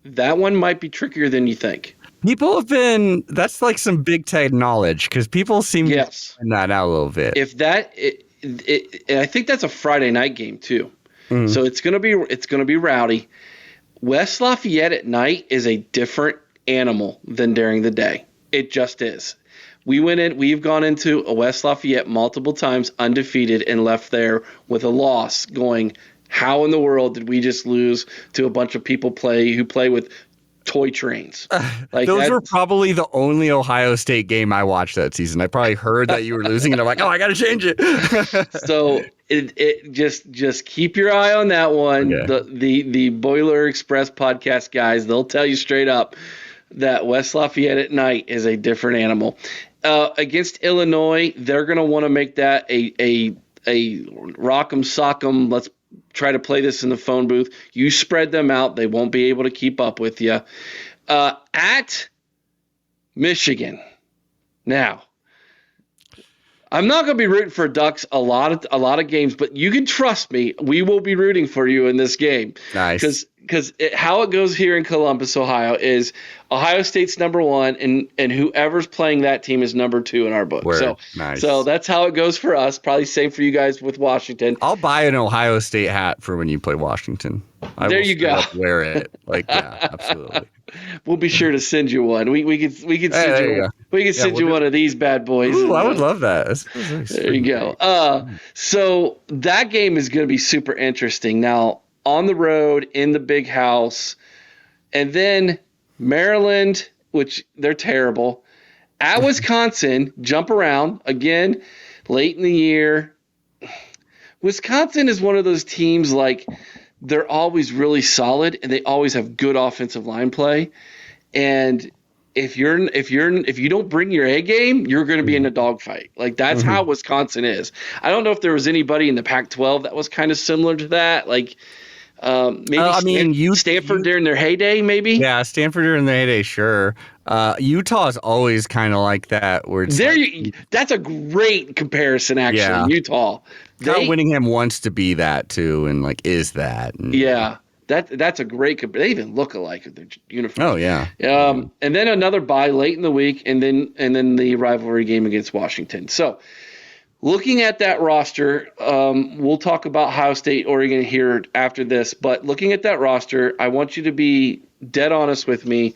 that one might be trickier than you think.
People have been, that's like some Big Ten knowledge, because people seem to find that out a little bit.
If that, and I think that's a Friday night game too. So it's going to be rowdy. West Lafayette at night is a different animal than during the day. It just is. We've gone into a West Lafayette multiple times undefeated and left there with a loss, going, how in the world did we just lose to a bunch of people who play with toy trains? Like,
those were probably the only Ohio State game I watched that season. I probably heard that you were losing, and I'm like, I got to change it.
So it just keep your eye on that one. Okay. The Boiler Express podcast guys, they'll tell you straight up that West Lafayette at night is a different animal. Against Illinois, they're going to want to make that a rock'em sock'em. Let's try to play this in the phone booth. You spread them out, they won't be able to keep up with you. At Michigan, now, I'm not going to be rooting for Ducks a lot of games, but you can trust me, we will be rooting for you in this game.
Nice.
Because how it goes here in Columbus, Ohio, is Ohio State's number one, and whoever's playing that team is number two in our book.
Word.
So that's how it goes for us. Probably same for you guys with Washington.
I'll buy an Ohio State hat for when you play Washington.
There you go.
Wear it. Like, yeah, absolutely.
We'll be sure to send you one. We could send you one of these bad boys.
Ooh, I would love that.
There you go. So that game is going to be super interesting. Now, on the road, in the big house, and then Maryland, which they're terrible. At Wisconsin, jump around again late in the year. Wisconsin is one of those teams, like, they're always really solid and they always have good offensive line play. And if you don't bring your A game, you're going to be in a dogfight. Like, that's how Wisconsin is. I don't know if there was anybody in the Pac-12 that was kind of similar to that. Like, maybe Stanford during their heyday, maybe.
Yeah, Stanford during their heyday, sure. Utah's always kind of like that. Where it's
that's a great comparison, actually. Yeah. Utah.
Kyle Whittingham wants to be that too, and like is that. And,
yeah, that's a great. They even look alike with their uniforms.
Oh yeah.
And then another bye late in the week, and then the rivalry game against Washington. So, looking at that roster, we'll talk about Ohio State, Oregon here after this. But looking at that roster, I want you to be dead honest with me.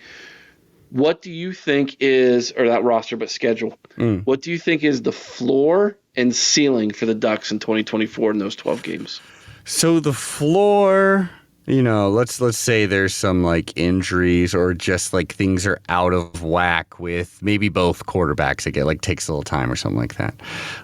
What do you think is, or that roster, but schedule? What do you think is the floor and ceiling for the Ducks in 2024 in those 12 games?
So the floor, let's say there's some like injuries or just like things are out of whack with maybe both quarterbacks again, like takes a little time or something like that.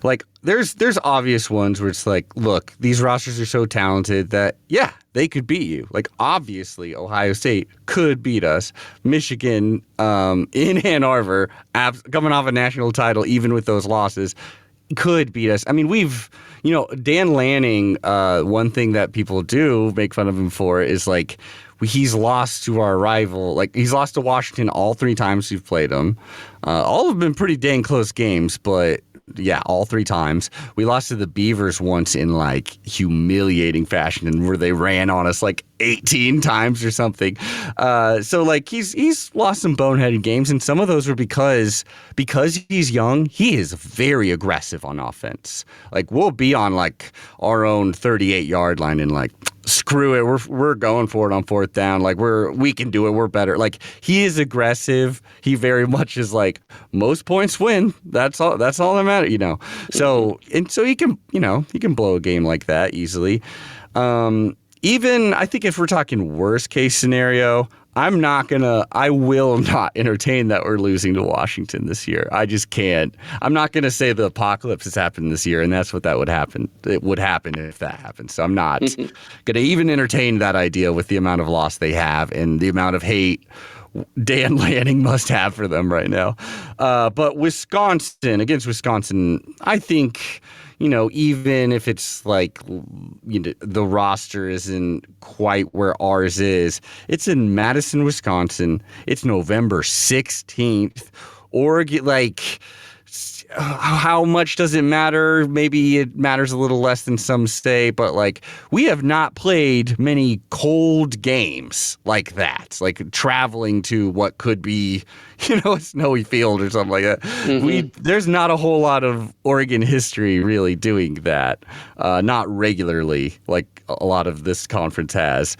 Like there's obvious ones where it's like, look, these rosters are so talented that, yeah, they could beat you. Like, obviously, Ohio State could beat us. Michigan in Ann Arbor, coming off a national title, even with those losses, could beat us. I mean, Dan Lanning, one thing that people do make fun of him for is like he's lost to our rival. Like he's lost to Washington all 3 times we've played him. All have been pretty dang close games, but yeah, all 3 times. We lost to the Beavers once in like humiliating fashion, and where they ran on us like 18 times or something. So like he's lost some boneheaded games, and some of those were because he's young. He is very aggressive on offense. Like we'll be on like our own 38-yard line and like, screw it, we're going for it on 4th down. Like we can do it. We're better. Like he is aggressive. He very much is like most points win. That's all that matters, So he can blow a game like that easily. Even I think if we're talking worst case scenario, I will not entertain that we're losing to Washington this year. I just can't. I'm not going to say the apocalypse has happened this year, and that's what that would happen. It would happen if that happens. So I'm not going to even entertain that idea with the amount of loss they have and the amount of hate Dan Lanning must have for them right now. But against Wisconsin, I think, even if it's like, the roster isn't quite where ours is, it's in Madison, Wisconsin. It's November 16th. Oregon, like, how much does it matter? Maybe it matters a little less than some say, but like we have not played many cold games like that, like traveling to what could be, a snowy field or something like that. There's not a whole lot of Oregon history really doing that, not regularly like a lot of this conference has.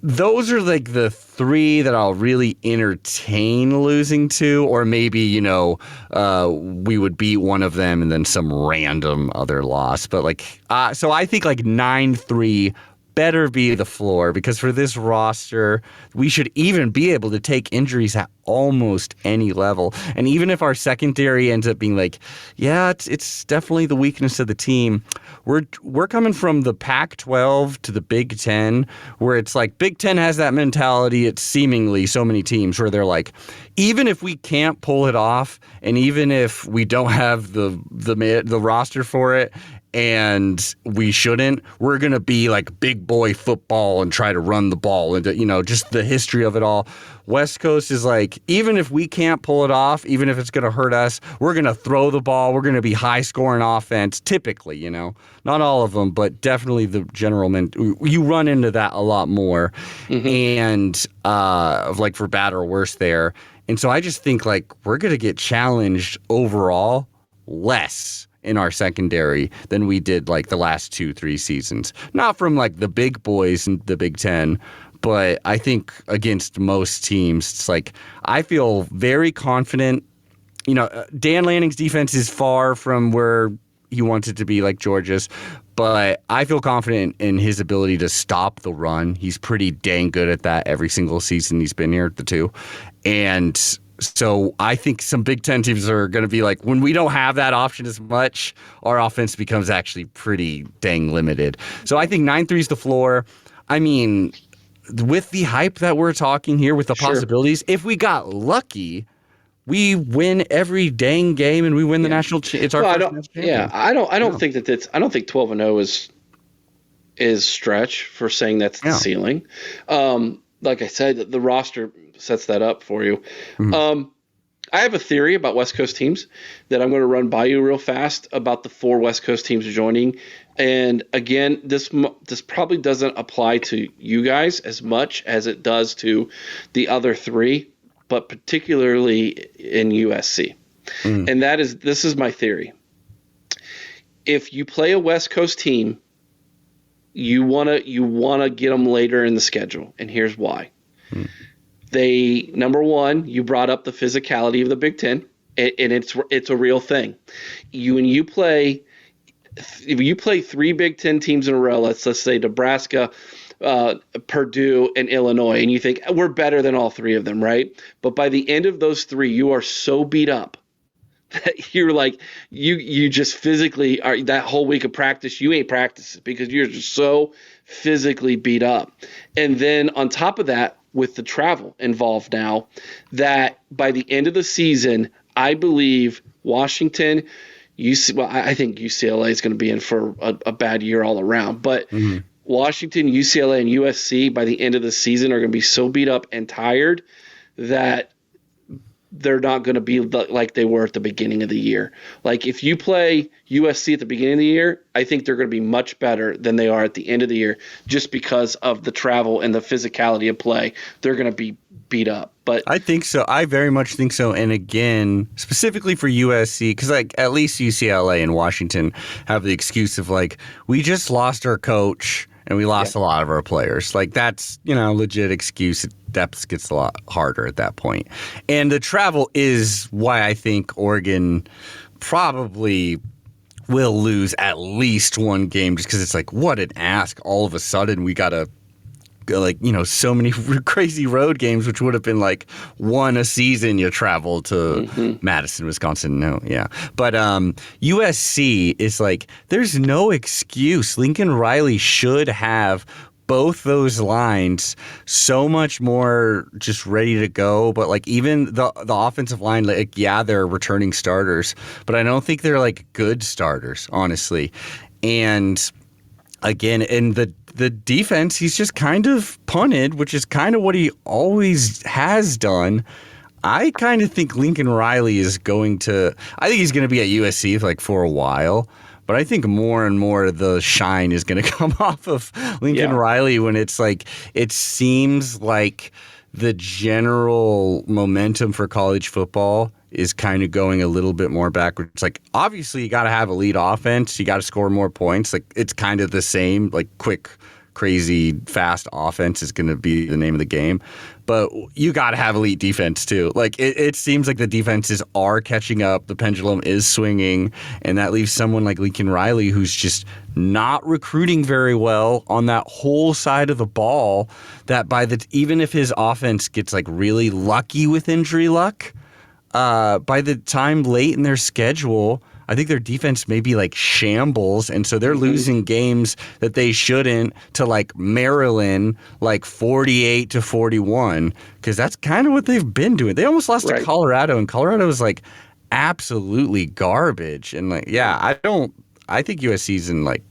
Those are like the 3 that I'll really entertain losing to, or maybe, we would beat one of them and then some random other loss. But like, so I think like 9-3 better be the floor, because for this roster, we should even be able to take injuries at almost any level. And even if our secondary ends up being like, yeah, it's definitely the weakness of the team, we're coming from the Pac-12 to the Big Ten, where it's like Big Ten has that mentality. It's seemingly so many teams where they're like, even if we can't pull it off, and even if we don't have the roster for it, and we shouldn't, we're going to be like big boy football and try to run the ball and, just the history of it all. West Coast is like, even if we can't pull it off, even if it's going to hurt us, we're going to throw the ball. We're going to be high scoring offense, typically, not all of them, but definitely the general you run into that a lot more. And like for bad or worse there. And so I just think like we're going to get challenged overall less in our secondary than we did like the last 2-3 seasons. Not from like the big boys in the Big Ten, but I think against most teams, it's like I feel very confident. Dan Lanning's defense is far from where he wants it to be, like Georgia's, but I feel confident in his ability to stop the run. He's pretty dang good at that every single season he's been here, the 2. And so I think some Big Ten teams are going to be like, when we don't have that option as much, our offense becomes actually pretty dang limited. So I think 9-3 is the floor. I mean, with the hype that we're talking here, with the possibilities, if we got lucky, we win every dang game and we win the national. It's our first national champion.
Yeah, I don't think that I don't think 12-0 is stretch for saying that's the ceiling. Like I said, the roster sets that up for you. I have a theory about West Coast teams that I'm going to run by you real fast about the 4 West Coast teams joining. And again, this probably doesn't apply to you guys as much as it does to the other 3, but particularly in USC. And this is my theory. If you play a West Coast team, you wanna get them later in the schedule, and here's why. They, number one, you brought up the physicality of the Big Ten, and it's a real thing. If you play 3 Big Ten teams in a row, let's say Nebraska, Purdue, and Illinois, and you think we're better than all 3 of them, right? But by the end of those 3, you are so beat up that you're like you just physically are, that whole week of practice you ain't practicing because you're just so physically beat up. And then on top of that, with the travel involved now, that by the end of the season, I believe Washington, I think UCLA is going to be in for a bad year all around. But
Mm-hmm.
Washington, UCLA, and USC by the end of the season are going to be so beat up and tired that they're not going to be like they were at the beginning of the year. Like if you play USC at the beginning of the year, I think they're going to be much better than they are at the end of the year just because of the travel and the physicality of play. They're going to be beat up. But
I think so. I very much think so. And again, specifically for USC, because like at least UCLA and Washington have the excuse of like, we just lost our coach and we lost a lot of our players. Like that's, legit excuse. Depth gets a lot harder at that point. And the travel is why I think Oregon probably will lose at least one game just because it's like, what an ask. All of a sudden we got to so many crazy road games, which would have been like one a season. You travel to Madison, Wisconsin. No, yeah. But USC is like, there's no excuse. Lincoln Riley should have both those lines so much more just ready to go. But like even the offensive line, like, yeah, they're returning starters, but I don't think they're like good starters, honestly. And again, in the defense, he's just kind of punted, which is kind of what he always has done. I kind of think Lincoln Riley is going to – I think he's going to be at USC for a while. But I think more and more the shine is going to come off of Lincoln Riley when it's like it seems like the general momentum for college football is kind of going a little bit more backwards. Like, obviously, you got to have elite offense. You got to score more points. Like, it's kind of the same, like, quick, crazy, fast offense is going to be the name of the game. But you got to have elite defense, too. Like, it seems like the defenses are catching up. The pendulum is swinging. And that leaves someone like Lincoln Riley, who's just not recruiting very well on that whole side of the ball, that even if his offense gets, like, really lucky with injury luck, by the time late in their schedule, I think their defense may be like shambles, and so they're losing games that they shouldn't to like Maryland, like 48-41, because that's kind of what they've been doing. They almost lost to Colorado, and Colorado was like absolutely garbage. And like, I think USC's in like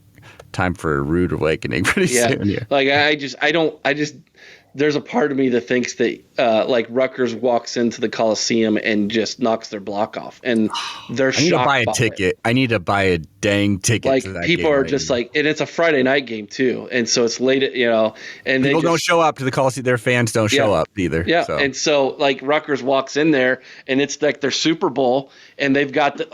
time for a rude awakening pretty soon. Yeah,
like I just there's a part of me that thinks that like Rutgers walks into the Coliseum and just knocks their block off, and they're shocked.
I need to buy a ticket. I need to buy a dang ticket.
Like
to that
people
game
are just like, and it's a Friday night game too, and so it's late, and
people don't show up to the Coliseum. Their fans don't show up either.
Yeah,
so.
And so like Rutgers walks in there, and it's like their Super Bowl, and they're like 5-1,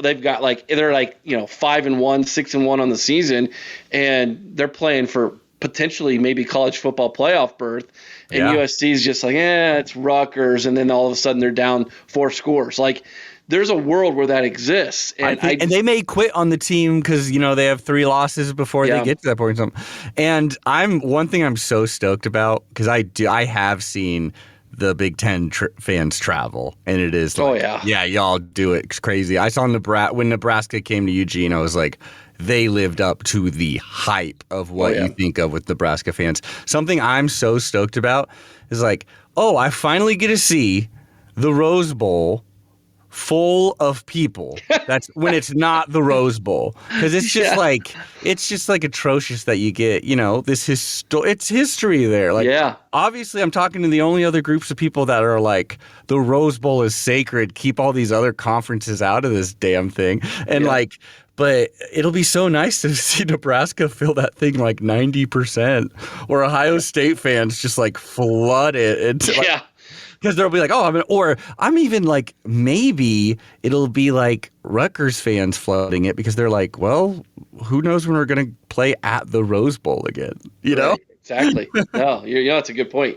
6-1 on the season, and they're playing for potentially maybe college football playoff berth. And USC is just like, it's Rutgers, and then all of a sudden they're down 4 scores. Like, there's a world where that exists, and
and they may quit on the team because they have 3 losses before they get to that point. And one thing I'm so stoked about, because I have seen the Big Ten fans travel, and it is like, y'all do it. It's crazy. I saw when Nebraska came to Eugene, I was like, they lived up to the hype of what you think of with Nebraska fans. Something I'm so stoked about is like, I finally get to see the Rose Bowl full of people. That's when it's not the Rose Bowl, because it's just like atrocious that you get this it's history there. Like, obviously I'm talking to the only other groups of people that are like, the Rose Bowl is sacred, keep all these other conferences out of this damn thing. And but it'll be so nice to see Nebraska fill that thing like 90%, or Ohio State fans just like flood it. Because they'll be like, I'm even like, maybe it'll be like Rutgers fans flooding it because they're like, well, who knows when we're going to play at the Rose Bowl again, know?
Exactly. No, that's a good point.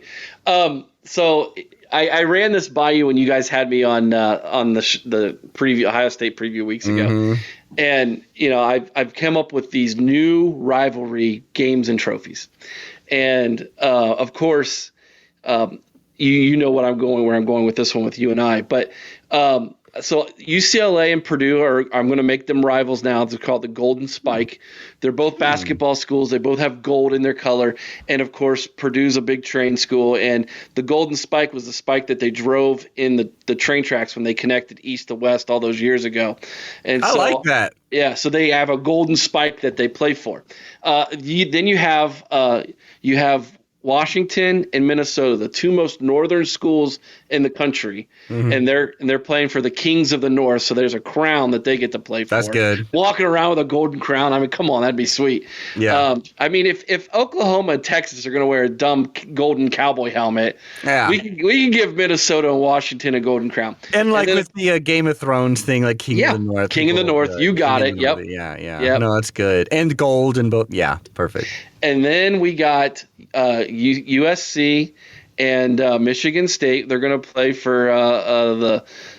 So I ran this by you when you guys had me on the preview, Ohio State preview weeks ago. And, I've come up with these new rivalry games and trophies. And, of course, you know where I'm going with this one with you and I. But So UCLA and Purdue I'm going to make them rivals now. They're called the Golden Spike. They're both basketball schools. They both have gold in their color. And, of course, Purdue's a big train school. And the Golden Spike was the spike that they drove in the train tracks when they connected east to west all those years ago. And
I like that.
Yeah, so they have a Golden Spike that they play for. Then you have Washington and Minnesota, the two most northern schools in the country, and they're playing for the Kings of the North. So there's a crown that they get to play for.
That's good.
Walking around with a golden crown. I mean, come on, that'd be sweet.
Yeah.
I mean, if Oklahoma and Texas are going to wear a dumb golden cowboy helmet, we can give Minnesota and Washington a golden crown.
And then, with the Game of Thrones thing, like King of the North.
King of the North. You got it. Yep.
Yeah.
Yep.
No, that's good. And gold and both. Yeah, perfect.
And then we got USC and Michigan State. They're going to play for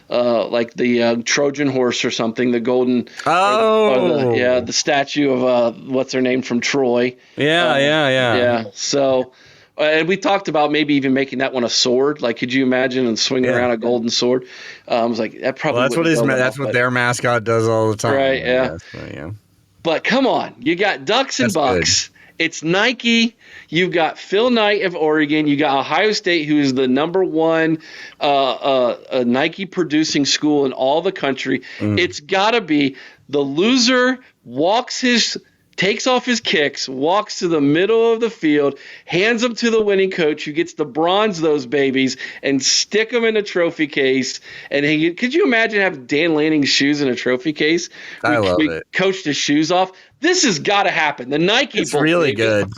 the Trojan horse or something, the golden. The statue of what's her name from Troy.
Yeah.
So, and we talked about maybe even making that one a sword. Like, could you imagine and swinging around a golden sword? I was like, that probably.
Well, that's what their mascot does all the time.
Right. Yeah. But come on, you got Ducks and Bucks. Good. It's Nike. You've got Phil Knight of Oregon. You got Ohio State, who is the number one Nike producing school in all the country. It's got to be the loser takes off his kicks, walks to the middle of the field, hands them to the winning coach who gets to bronze those babies and stick them in a trophy case. And could you imagine having Dan Lanning's shoes in a trophy case?
I love it.
Coached his shoes off. This has got to happen. The Nike
It's really good.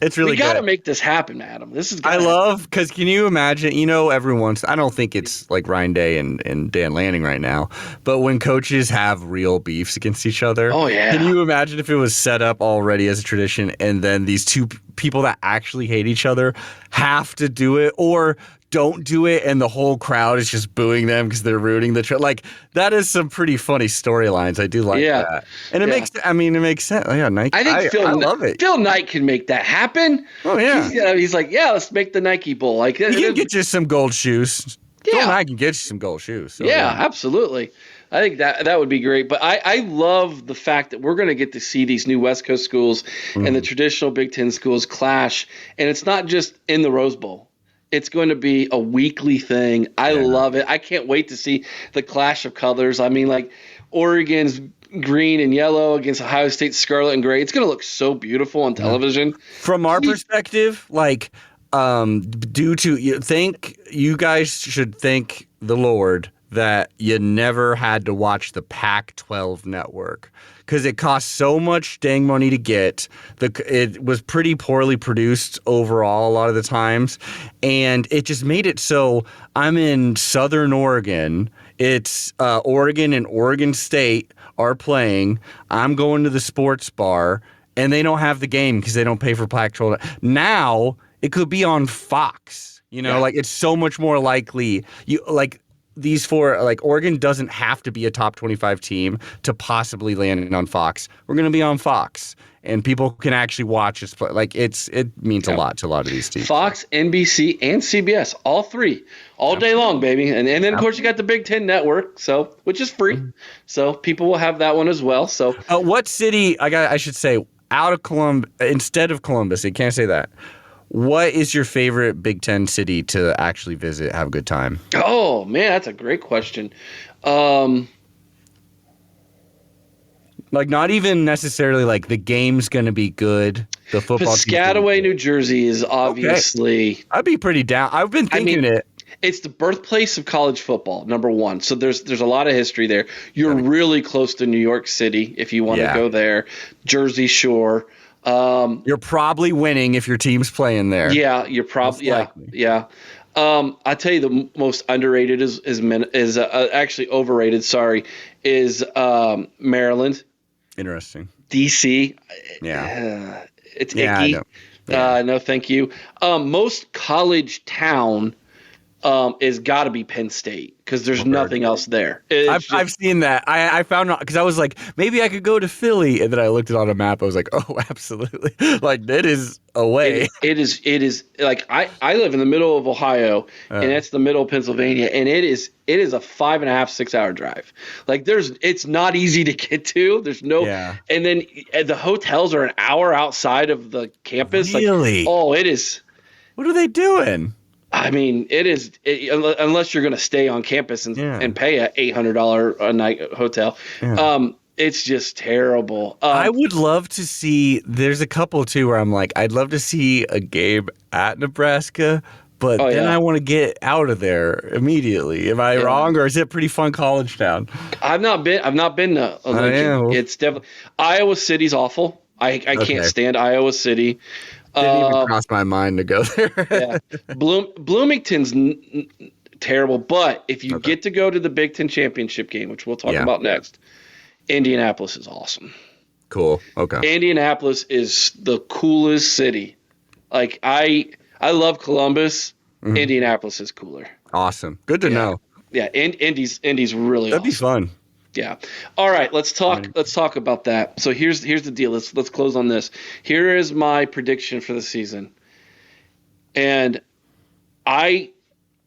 It's really good.
We got to make this happen, Adam. This is.
Because can you imagine? I don't think it's like Ryan Day and Dan Lanning right now, but when coaches have real beefs against each other, can you imagine if it was set up already as a tradition, and then these two people that actually hate each other have to do it, or don't do it, and the whole crowd is just booing them because they're rooting that is some pretty funny storylines. I do like that, and it makes sense. Yeah, Nike. I love it.
Phil Knight can make that happen.
Oh yeah,
he's like, let's make the Nike Bowl. Like,
he can get you some gold shoes. Phil Knight can get you some gold shoes. So,
absolutely. I think that would be great. But I love the fact that we're going to get to see these new West Coast schools and the traditional Big Ten schools clash, and it's not just in the Rose Bowl. It's going to be a weekly thing. I love it. I can't wait to see the clash of colors. I mean, like Oregon's green and yellow against Ohio State's scarlet and gray. It's going to look so beautiful on television.
From our perspective, you guys should thank the Lord that you never had to watch the Pac-12 network, because it cost so much dang money to get. It was pretty poorly produced overall a lot of the times, and it just made it so I'm in Southern Oregon. It's Oregon and Oregon State are playing. I'm going to the sports bar, and they don't have the game because they don't pay for Pac-12. Now it could be on Fox. It's so much more likely. These four, Oregon doesn't have to be a top 25 team to possibly land on Fox. We're going to be on Fox, and people can actually watch us play. It means a lot to a lot of these teams.
Fox, NBC, and CBS, all three, all day long, baby. And then, of course, you got the Big Ten Network, which is free. So people will have that one as well. So
what city, I should say, out of Columbus, instead of Columbus, I can't say that. What is your favorite Big Ten city to actually visit, have a good time?
Oh, man, that's a great question.
Not even necessarily the game's going to be good. The football
Piscataway, New Jersey is obviously.
Okay. I'd be pretty down. I've been thinking it.
It's the birthplace of college football, number one. So there's a lot of history there. You're really close to New York City if you want to go there. Jersey Shore.
You're probably winning if your team's playing there.
Yeah, you're probably yeah. I tell you, the most underrated is actually overrated. Sorry, is Maryland.
Interesting.
DC.
Yeah.
It's icky. No, thank you. Most college town is got to be Penn State because there's nothing else there.
I've seen that. I found out because I was like, maybe I could go to Philly, and then I looked it on a map. I was like, oh, absolutely. Like that is away.
It is like I live in the middle of Ohio, and that's the middle of Pennsylvania, and it is a 5.5, 6 hour drive. Like it's not easy to get to. There's no, and then the hotels are an hour outside of the campus.
Really?
Like, it is.
What are they doing?
I mean, unless you're going to stay on campus and pay a $800 a night hotel. Yeah. It's just terrible.
I would love to see. There's a couple too where I'm like, I'd love to see a game at Nebraska, but then I want to get out of there immediately. Am I wrong, or is it a pretty fun college town?
I've not been to Lincoln. It's definitely Iowa City's awful. I can't stand Iowa City.
Didn't even cross my mind to go there.
Bloomington's terrible, but if you get to go to the Big Ten championship game, which we'll talk about next, Indianapolis is awesome.
Cool. Okay.
Indianapolis is the coolest city. Like I love Columbus. Mm-hmm. Indianapolis is cooler.
Awesome. Good to know.
Yeah, Indy's really
That'd be fun.
Yeah. All right, let's talk about that. So here's the deal. Let's close on this. Here is my prediction for the season. And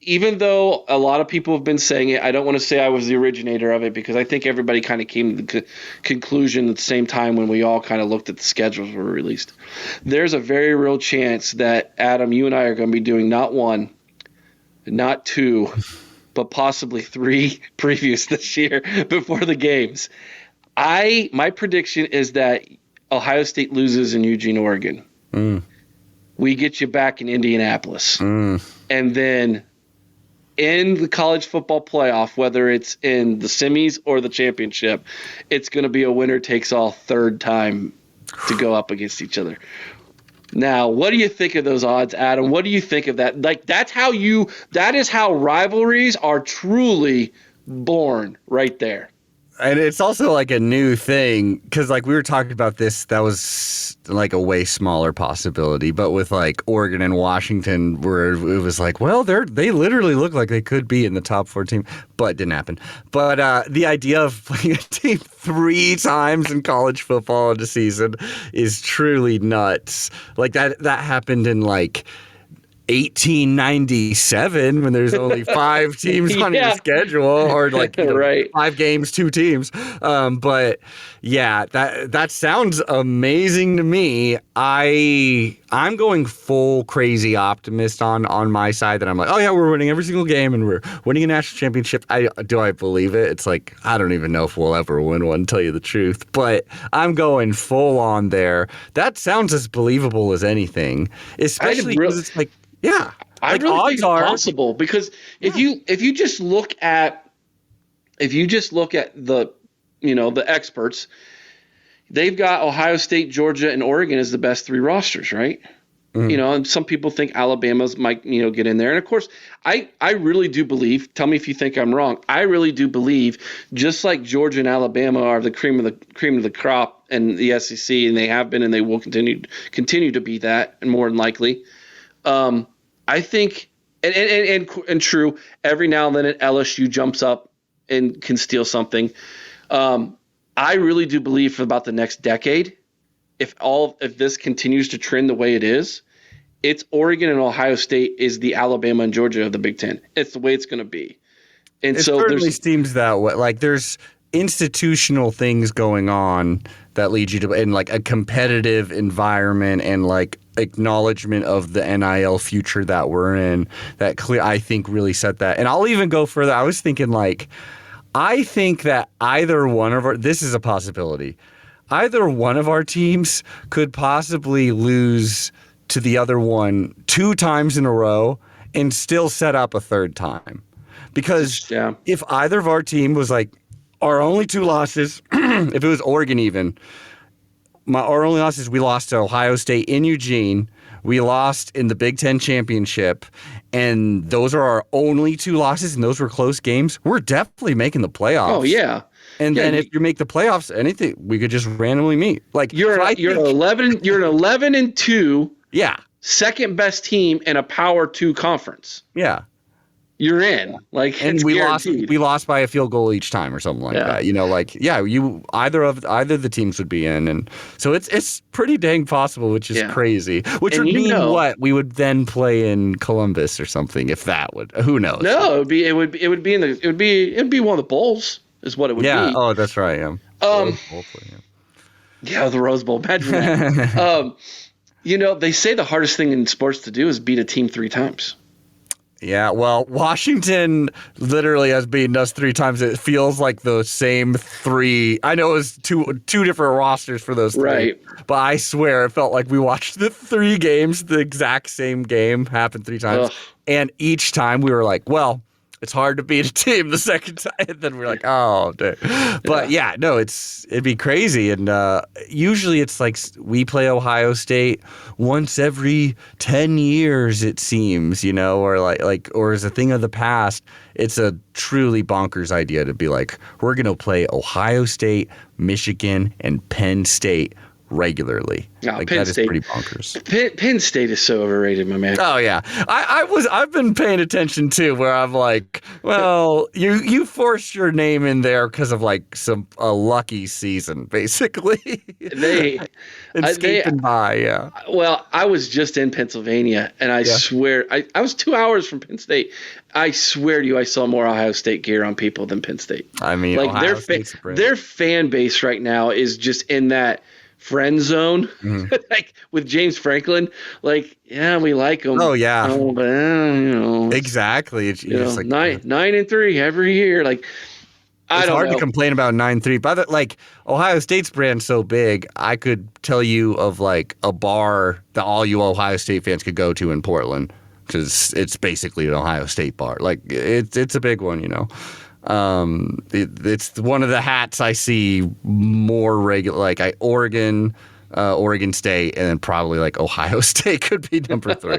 even though a lot of people have been saying it, I don't want to say I was the originator of it because I think everybody kind of came to the conclusion at the same time when we all kind of looked at the schedules were released. There's a very real chance that, Adam, you and I are going to be doing not one, not two, but possibly 3 previews this year before the games. My prediction is that Ohio State loses in Eugene, Oregon. We get you back in Indianapolis. And then in the college football playoff, whether it's in the semis or the championship, it's going to be a winner takes all third time to go up against each other. Now, what do you think of those odds, Adam? What do you think of that? Like, that is how rivalries are truly born right there.
And it's also like a new thing because like we were talking about this, that was like a way smaller possibility. But with like Oregon and Washington, where it was like, well, they literally look like they could be in the top 4 team, but it didn't happen. But the idea of playing a team 3 times in college football in a season is truly nuts. Like that happened in like 1897 when there's only 5 teams on your schedule, or like right. 5 games, 2 teams. But yeah, that sounds amazing to me. I'm going full crazy optimist on my side that I'm like, oh yeah, we're winning every single game and we're winning a national championship. Do I believe it? It's like, I don't even know if we'll ever win one, to tell you the truth. But I'm going full on there. That sounds as believable as anything, especially because it's like, yeah,
I really think it's possible because if you just look at the the experts, they've got Ohio State, Georgia, and Oregon as the best 3 rosters, right? Mm-hmm. And some people think Alabama's might get in there, and of course, I really do believe. Tell me if you think I'm wrong. I really do believe, just like Georgia and Alabama are the cream of the crop in the SEC, and they have been, and they will continue to be that, and more than likely. I think, and true, every now and then at LSU jumps up and can steal something. I really do believe for about the next decade, if this continues to trend the way it is, it's Oregon and Ohio State is the Alabama and Georgia of the Big Ten. It's the way it's going to be. And
it
so
certainly seems that way. Like there's institutional things going on that lead you to in like a competitive environment and like acknowledgement of the NIL future that we're in that I think really set that. And I'll even go further. I was thinking like, I think that either one of this is a possibility. Either one of our teams could possibly lose to the other one 2 times in a row and still set up a 3rd time. Because if either of our team was like, our only 2 losses, if it was Oregon even, our only losses, we lost to Ohio State in Eugene. We lost in the Big Ten championship. And those are our only 2 losses, and those were close games. We're definitely making the playoffs.
Oh, yeah.
And then if you make the playoffs, anything, we could just randomly meet. Like
you're an 11-2
yeah,
second best team in a Power 2 conference.
Yeah.
you're in. Like,
And
it's
we
guaranteed.
lost by a field goal each time or something like that. You know, like either the teams would be in, and so it's pretty dang possible, which is crazy. Which
And
would mean what? We would then play in Columbus or something, if that would. Who knows?
No, it would be one of the bowls is what it would be.
Yeah. Oh, that's right.
Yeah, the Rose Bowl. Imagine that. You know, they say the hardest thing in sports to do is beat a team 3 times.
Yeah, well, Washington literally has beaten us 3 times. It feels like the same 3. I know it was two different rosters for those 3.
Right.
But I swear it felt like we watched the 3 games, the exact same game happen 3 times. Ugh. And each time we were like, well, it's hard to beat a team the second time. And then we're like, oh, dude. But yeah, no, it'd be crazy. And usually it's like we play Ohio State once every 10 years, it seems, you know, or as a thing of the past. It's a truly bonkers idea to be like, we're going to play Ohio State, Michigan, and Penn State regularly. Like,
Penn
that
State.
Is pretty bonkers.
Penn State is so overrated, my man.
Oh yeah, I've been paying attention too, where I'm like, well, you forced your name in there because of like a lucky season, basically.
They
escaping by, yeah.
Well, I was just in Pennsylvania, and I swear I was 2 hours from Penn State. I swear to you, I saw more Ohio State gear on people than Penn State.
I mean,
like their fan base right now is just in that friend zone, like with James Franklin. Like, yeah, we like him.
Oh yeah,
but you know,
exactly. It's
like 9-3 every year. Like,
it's hard to complain about 9-3. But like Ohio State's brand so big, I could tell you of like a bar that all you Ohio State fans could go to in Portland, because it's basically an Ohio State bar. Like it's a big one, you know. It's one of the hats I see more regular, like Oregon State, and then probably like Ohio State could be number 3.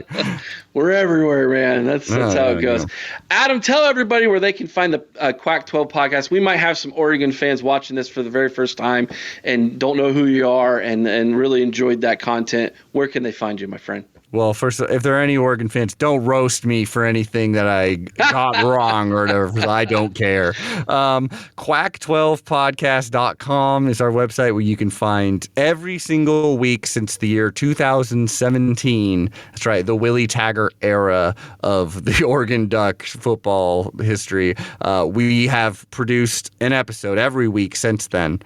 We're everywhere, man. That's how it goes. Adam, tell everybody where they can find the Quack 12 podcast. We might have some Oregon fans watching this for the very first time and don't know who you are and really enjoyed that content. Where can they find you, my friend?
Well, first, if there are any Oregon fans, don't roast me for anything that I got wrong or whatever, because I don't care. Quack12podcast.com is our website where you can find every single week since the year 2017. That's right, the Willie Taggart era of the Oregon Duck football history. We have produced an episode every week since then.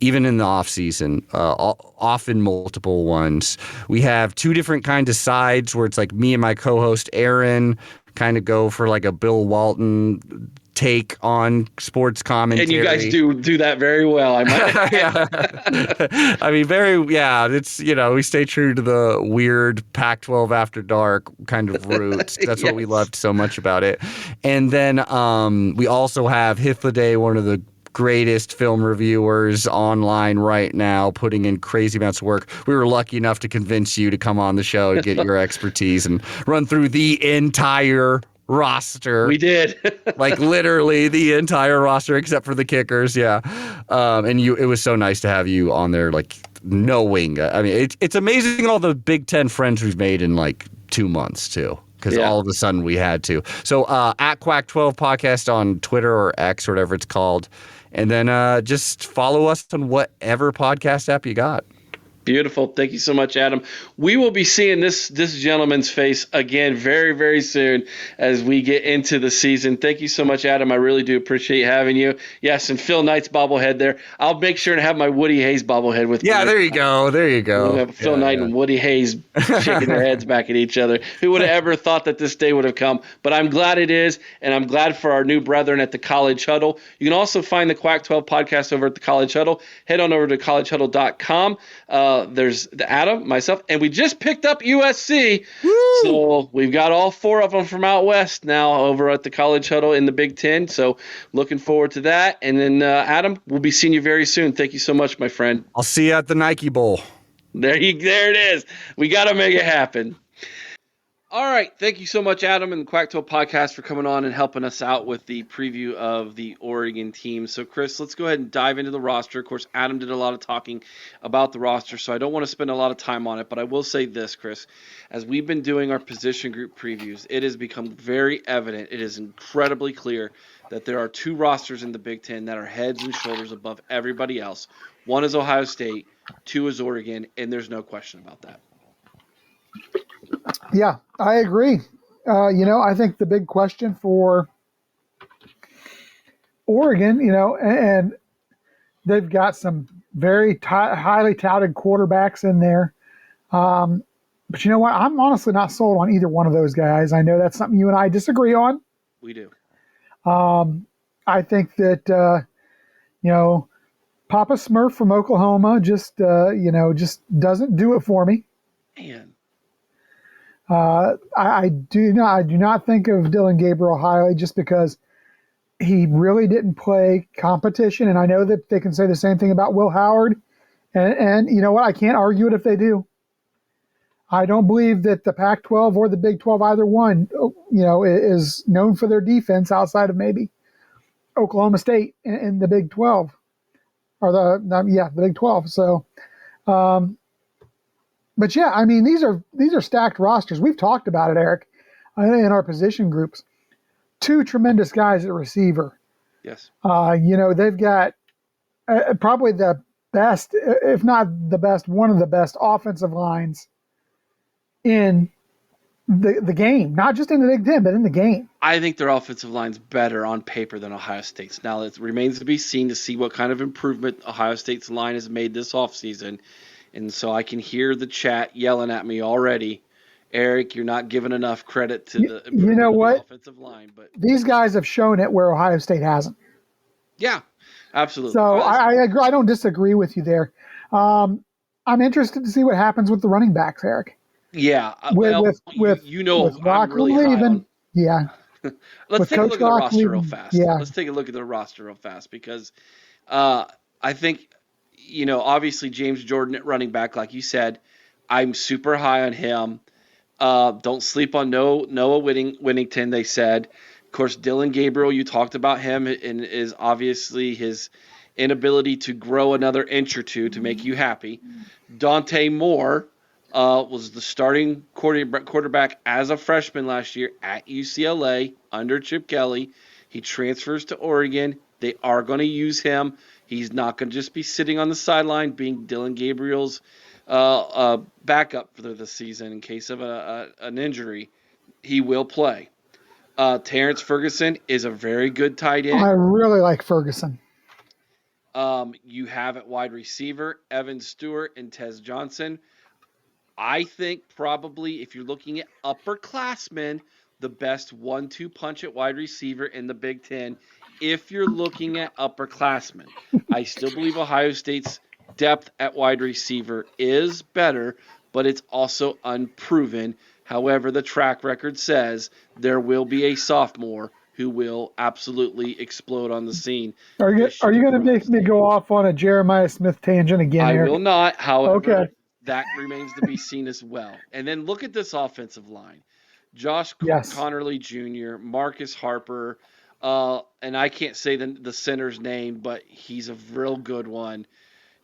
Even in the off season, often multiple ones. We have 2 different kinds of sides where it's like me and my co-host Aaron kind of go for like a Bill Walton take on sports commentary.
And you guys do that very well. I might.
Yeah. I mean, it's, you know, we stay true to the weird Pac-12 after dark kind of roots. That's what we loved so much about it. And then we also have Hithliday, one of the greatest film reviewers online right now, putting in crazy amounts of work. We were lucky enough to convince you to come on the show and get your expertise and run through the entire roster.
We did.
Like literally the entire roster except for the kickers. Yeah. And it was so nice to have you on there, like knowing. I mean, it's amazing all the Big Ten friends we've made in like 2 months too. Because all of a sudden we had to. So at Quack 12 Podcast on Twitter or X or whatever it's called. And then just follow us on whatever podcast app you got.
Beautiful. Thank you so much, Adam. We will be seeing this gentleman's face again very, very soon as we get into the season. Thank you so much, Adam. I really do appreciate having you. Yes, and Phil Knight's bobblehead there. I'll make sure to have my Woody Hayes bobblehead with me.
Yeah, there you go. There you go.
We'll have Phil Knight and Woody Hayes shaking their heads back at each other. Who would have ever thought that this day would have come? But I'm glad it is, and I'm glad for our new brethren at the College Huddle. You can also find the Quack 12 podcast over at the College Huddle. Head on over to collegehuddle.com. There's Adam, myself, and we just picked up USC. Woo! So we've got all 4 of them from out west now over at the College Huddle in the Big Ten. So looking forward to that. And then, Adam, we'll be seeing you very soon. Thank you so much, my friend.
I'll see you at the Nike Bowl.
There it is. We got to make it happen. All right. Thank you so much, Adam and the Quacktail podcast, for coming on and helping us out with the preview of the Oregon team. So, Chris, let's go ahead and dive into the roster. Of course, Adam did a lot of talking about the roster, so I don't want to spend a lot of time on it, but I will say this, Chris. As we've been doing our position group previews, it has become very evident, it is incredibly clear that there are two rosters in the Big Ten that are heads and shoulders above everybody else. One is Ohio State, two is Oregon, and there's no question about that.
Yeah, I agree. I think the big question for Oregon, and they've got some very highly touted quarterbacks in there. But you know what? I'm honestly not sold on either one of those guys. I know that's something you and I disagree on.
We do.
I think that, Papa Smurf from Oklahoma just doesn't do it for me.
Man.
I do not think of Dylan Gabriel highly just because he really didn't play competition, and I know that they can say the same thing about Will Howard, and you know what? I can't argue it if they do. I don't believe that the Pac-12 or the Big 12, either one, is known for their defense outside of maybe Oklahoma State in the Big 12, or the Big 12. So. But yeah, I mean, these are stacked rosters. We've talked about it, Eric, in our position groups. Two tremendous guys at receiver.
Yes.
They've got probably the best, if not the best, one of the best offensive lines in the game. Not just in the Big Ten, but in the game.
I think their offensive line's better on paper than Ohio State's. Now, it remains to be seen to see what kind of improvement Ohio State's line has made this offseason. And so I can hear the chat yelling at me already. Eric, you're not giving enough credit to the improvement of the offensive line. But
these guys have shown it where Ohio State hasn't.
Yeah, absolutely.
So I agree. I don't disagree with you there. I'm interested to see what happens with the running backs, Eric.
Yeah.
I'm
really high on.
Yeah.
Let's take a look at the roster real fast.
Yeah.
Let's take a look at the roster real fast because I think – obviously James Jordan at running back, like you said, I'm super high on him. Don't sleep on Noah Whittington, they said. Of course, Dylan Gabriel, you talked about him, and is obviously his inability to grow another inch or two to make you happy. Dante Moore was the starting quarterback as a freshman last year at UCLA under Chip Kelly. He transfers to Oregon. They are going to use him. He's not going to just be sitting on the sideline being Dylan Gabriel's backup for the season in case of an injury. He will play. Terrence Ferguson is a very good tight end.
I really like Ferguson.
You have at wide receiver Evan Stewart and Tez Johnson. I think probably if you're looking at upperclassmen, the best 1-2 punch at wide receiver in the Big Ten. If you're looking at upperclassmen, I still believe Ohio State's depth at wide receiver is better, but it's also unproven. However, the track record says there will be a sophomore who will absolutely explode on the scene.
Are you going to make me go off on a Jeremiah Smith tangent again, Eric?
I will not. However,
okay.
That remains to be seen as well. And then look at this offensive line. Josh Connerly Jr., Marcus Harper, and I can't say the center's name, but he's a real good one.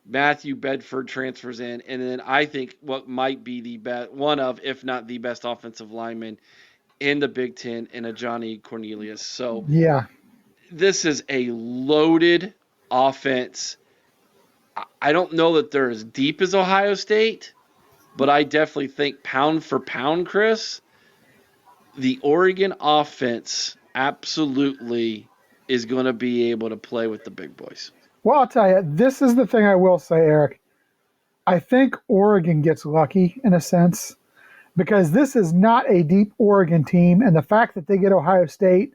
Matthew Bedford transfers in, and then I think what might be the best, one of, if not the best offensive lineman in the Big Ten, in a Johnny Cornelius. So
yeah,
this is a loaded offense. I don't know that they're as deep as Ohio State, but I definitely think pound for pound, Chris, the Oregon offense absolutely is going to be able to play with the big boys.
Well, I'll tell you, this is the thing I will say, Eric. I think Oregon gets lucky in a sense because this is not a deep Oregon team, and the fact that they get Ohio State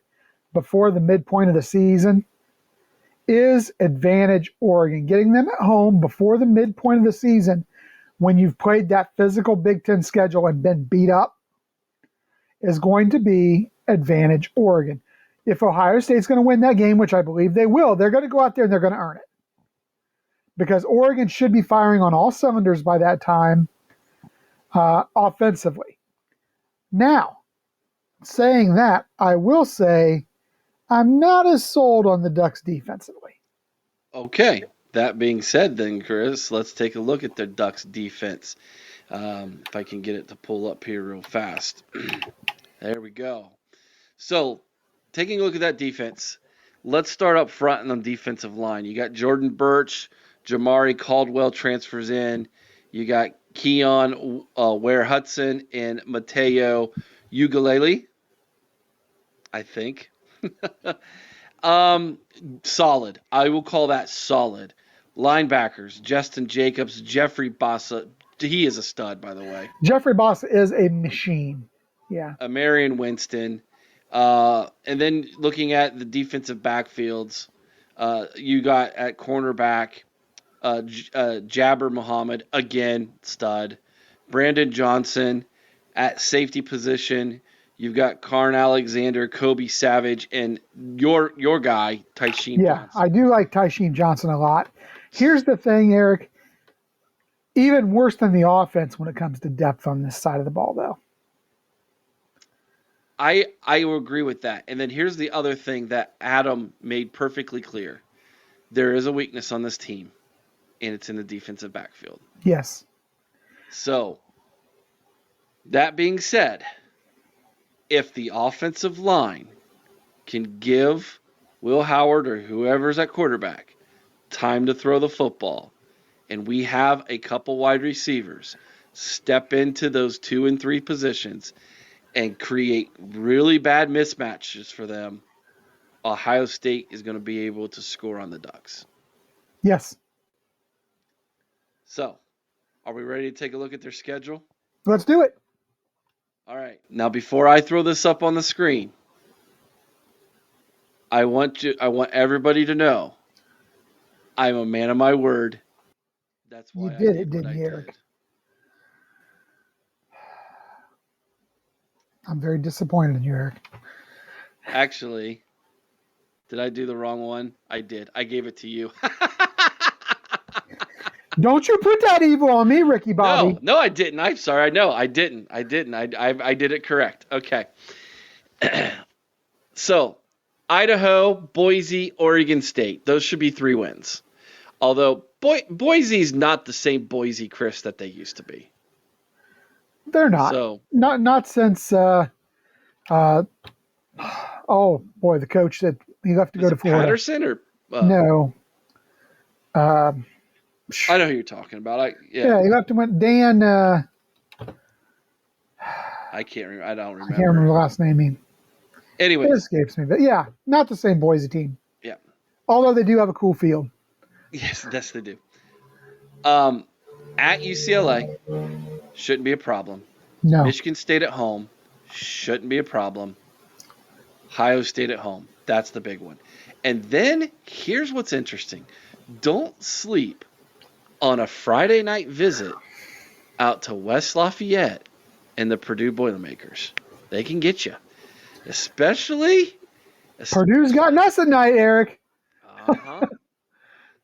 before the midpoint of the season is advantage Oregon. Getting them at home before the midpoint of the season when you've played that physical Big Ten schedule and been beat up is going to be advantage Oregon. If Ohio State's going to win that game, which I believe they will, they're going to go out there and they're going to earn it. Because Oregon should be firing on all cylinders by that time offensively. Now, saying that, I will say I'm not as sold on the Ducks defensively.
Okay. That being said, then, Chris, let's take a look at the Ducks defense. If I can get it to pull up here real fast. There we go. So, taking a look at that defense, let's start up front on the defensive line. You got Jordan Birch, Jamari Caldwell transfers in. You got Keon Ware Hudson and Mateo Ugalele, I think. Solid. I will call that solid. Linebackers, Justin Jacobs, Jeffrey Bossa. He is a stud, by the way.
Jeffrey Boss is a machine. Yeah.
Marion Winston. And then looking at the defensive backfields, you got at cornerback Jabber Muhammad, again, stud. Brandon Johnson at safety position. You've got Karn Alexander, Kobe Savage, and your guy, Tysheem Johnson.
I do like Tysheem Johnson a lot. Here's the thing, Eric. Even worse than the offense when it comes to depth on this side of the ball, though.
I will agree with that. And then here's the other thing that Adam made perfectly clear. There is a weakness on this team, and it's in the defensive backfield.
Yes.
So, that being said, if the offensive line can give Will Howard or whoever's at quarterback time to throw the football, and we have a couple wide receivers step into those 2 and 3 positions and create really bad mismatches for them, Ohio State is going to be able to score on the Ducks.
Yes.
So, are we ready to take a look at their schedule?
Let's do it.
All right. Now, before I throw this up on the screen, I want everybody to know I'm a man of my word. That's why
You did
I
it,
did what
didn't
I
you, Eric?
did.
I'm very disappointed in you, Eric.
Actually, did I do the wrong one? I did. I gave it to you.
Don't you put that evil on me, Ricky Bobby.
No, I didn't. I'm sorry. No, I didn't. I did it correct. Okay. So, Idaho, Boise, Oregon State. Those should be 3 wins. Although Boise's not the same Boise, Chris, that they used to be.
They're not.
So,
Not since oh boy, the coach that he left to go to Florida.
Patterson or
No.
I know who you're talking about.
Yeah, he left and went Dan.
I can't remember. I don't remember.
I can't remember the last name.
Anyways,
It escapes me, but yeah, not the same Boise team.
Yeah.
Although they do have a cool field.
Yes, they do. At UCLA, shouldn't be a problem.
No.
Michigan State at home, shouldn't be a problem. Ohio State at home, that's the big one. And then here's what's interesting. Don't sleep on a Friday night visit out to West Lafayette and the Purdue Boilermakers. They can get you. Especially
Purdue's got us at night, Eric.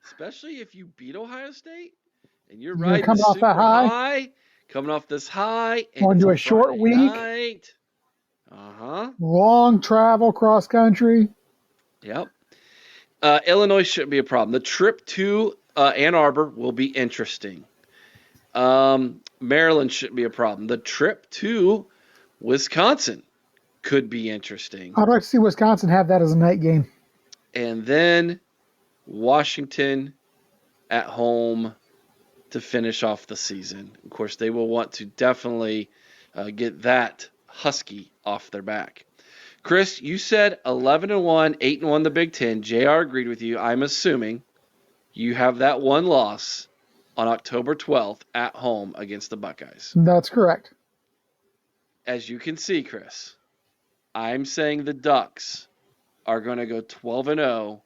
Especially if you beat Ohio State and you're
You're
riding
coming off
super
that high?
coming off this high. And
Want to do
it's
a short
Friday
week?
night.
Long travel cross country.
Yep. Illinois shouldn't be a problem. The trip to Ann Arbor will be interesting. Maryland shouldn't be a problem. The trip to Wisconsin could be interesting.
I'd like to see Wisconsin have that as a night game.
And then Washington at home to finish off the season. Of course, they will want to definitely get that Husky off their back. Chris, you said 11-1, 8-1 the Big Ten. JR agreed with you. I'm assuming you have that one loss on October 12th at home against the Buckeyes.
That's correct.
As you can see, Chris, I'm saying the Ducks are going to go 12-0,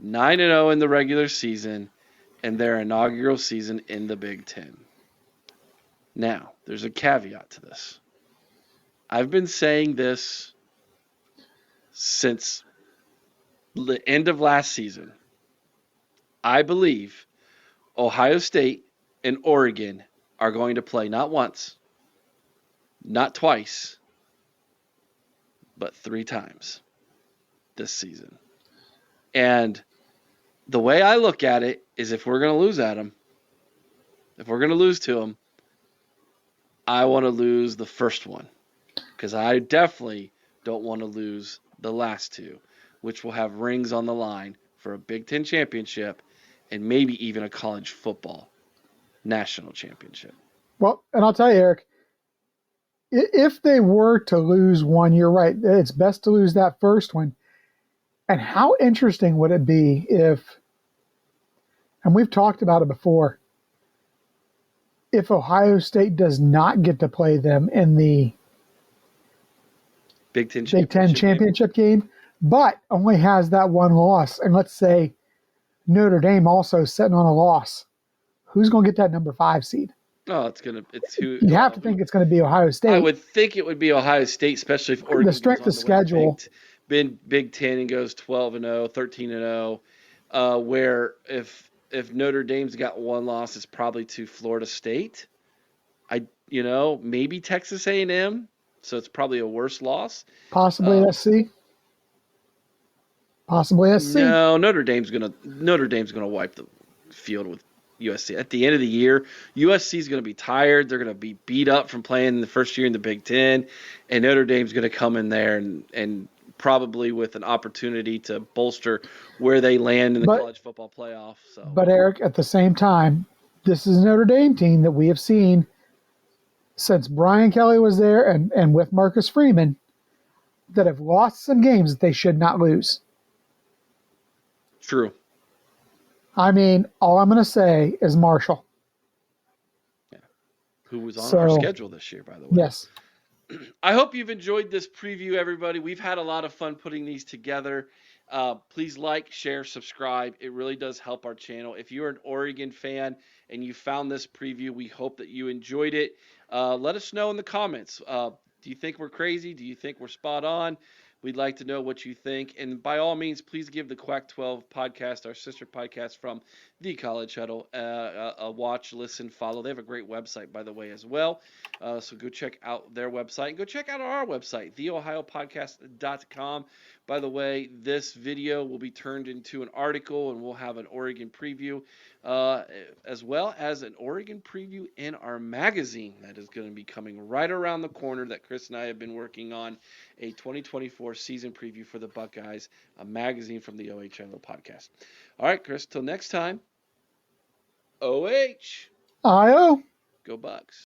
9-0 in the regular season, and their inaugural season in the Big Ten. Now, there's a caveat to this. I've been saying this since the end of last season. I believe Ohio State and Oregon are going to play not once, not twice, but 3 times this season. And the way I look at it is if we're going to lose at them, if we're going to lose to them, I want to lose the first one because I definitely don't want to lose the last 2, which will have rings on the line for a Big Ten championship and maybe even a college football national championship.
Well, and I'll tell you, Eric, if they were to lose one, you're right. It's best to lose that first one. And how interesting would it be if, and we've talked about it before, if Ohio State does not get to play them in the
Big Ten
championship game, but only has that one loss, and let's say Notre Dame also sitting on a loss, who's going to get that number 5 seed?
Oh, it's who
you have to think it's going to be Ohio State.
I would think it would be Ohio State, especially if Oregon
the strength of schedule
Big Ten and goes 12-0, 13-0. Where if Notre Dame's got one loss, it's probably to Florida State. Maybe Texas A&M, so it's probably a worse loss.
Possibly SC.
No, Notre Dame's gonna wipe the field with USC. At the end of the year, USC is going to be tired. They're going to be beat up from playing the first year in the Big Ten, and Notre Dame's going to come in there and probably with an opportunity to bolster where they land in the college football playoff. So,
but Eric, at the same time, this is a Notre Dame team that we have seen since Brian Kelly was there and with Marcus Freeman that have lost some games that they should not lose.
True.
I mean, all I'm going to say is Marshall.
Yeah. Who was on our schedule this year, by the way.
Yes.
I hope you've enjoyed this preview, everybody. We've had a lot of fun putting these together. Please like, share, subscribe. It really does help our channel. If you're an Oregon fan and you found this preview, we hope that you enjoyed it. Let us know in the comments. Do you think we're crazy? Do you think we're spot on? We'd like to know what you think. And by all means, please give the Quack 12 podcast, our sister podcast from the College Huddle, a watch, listen, follow. They have a great website, by the way, as well. So go check out their website. And go check out our website, theohiopodcast.com. By the way, this video will be turned into an article, and we'll have an Oregon preview, as well as an Oregon preview in our magazine that is going to be coming right around the corner that Chris and I have been working on, a 2024 season preview for the Buckeyes, a magazine from the OHLO podcast. All right, Chris, till next time, OH.
IO.
Go Bucks.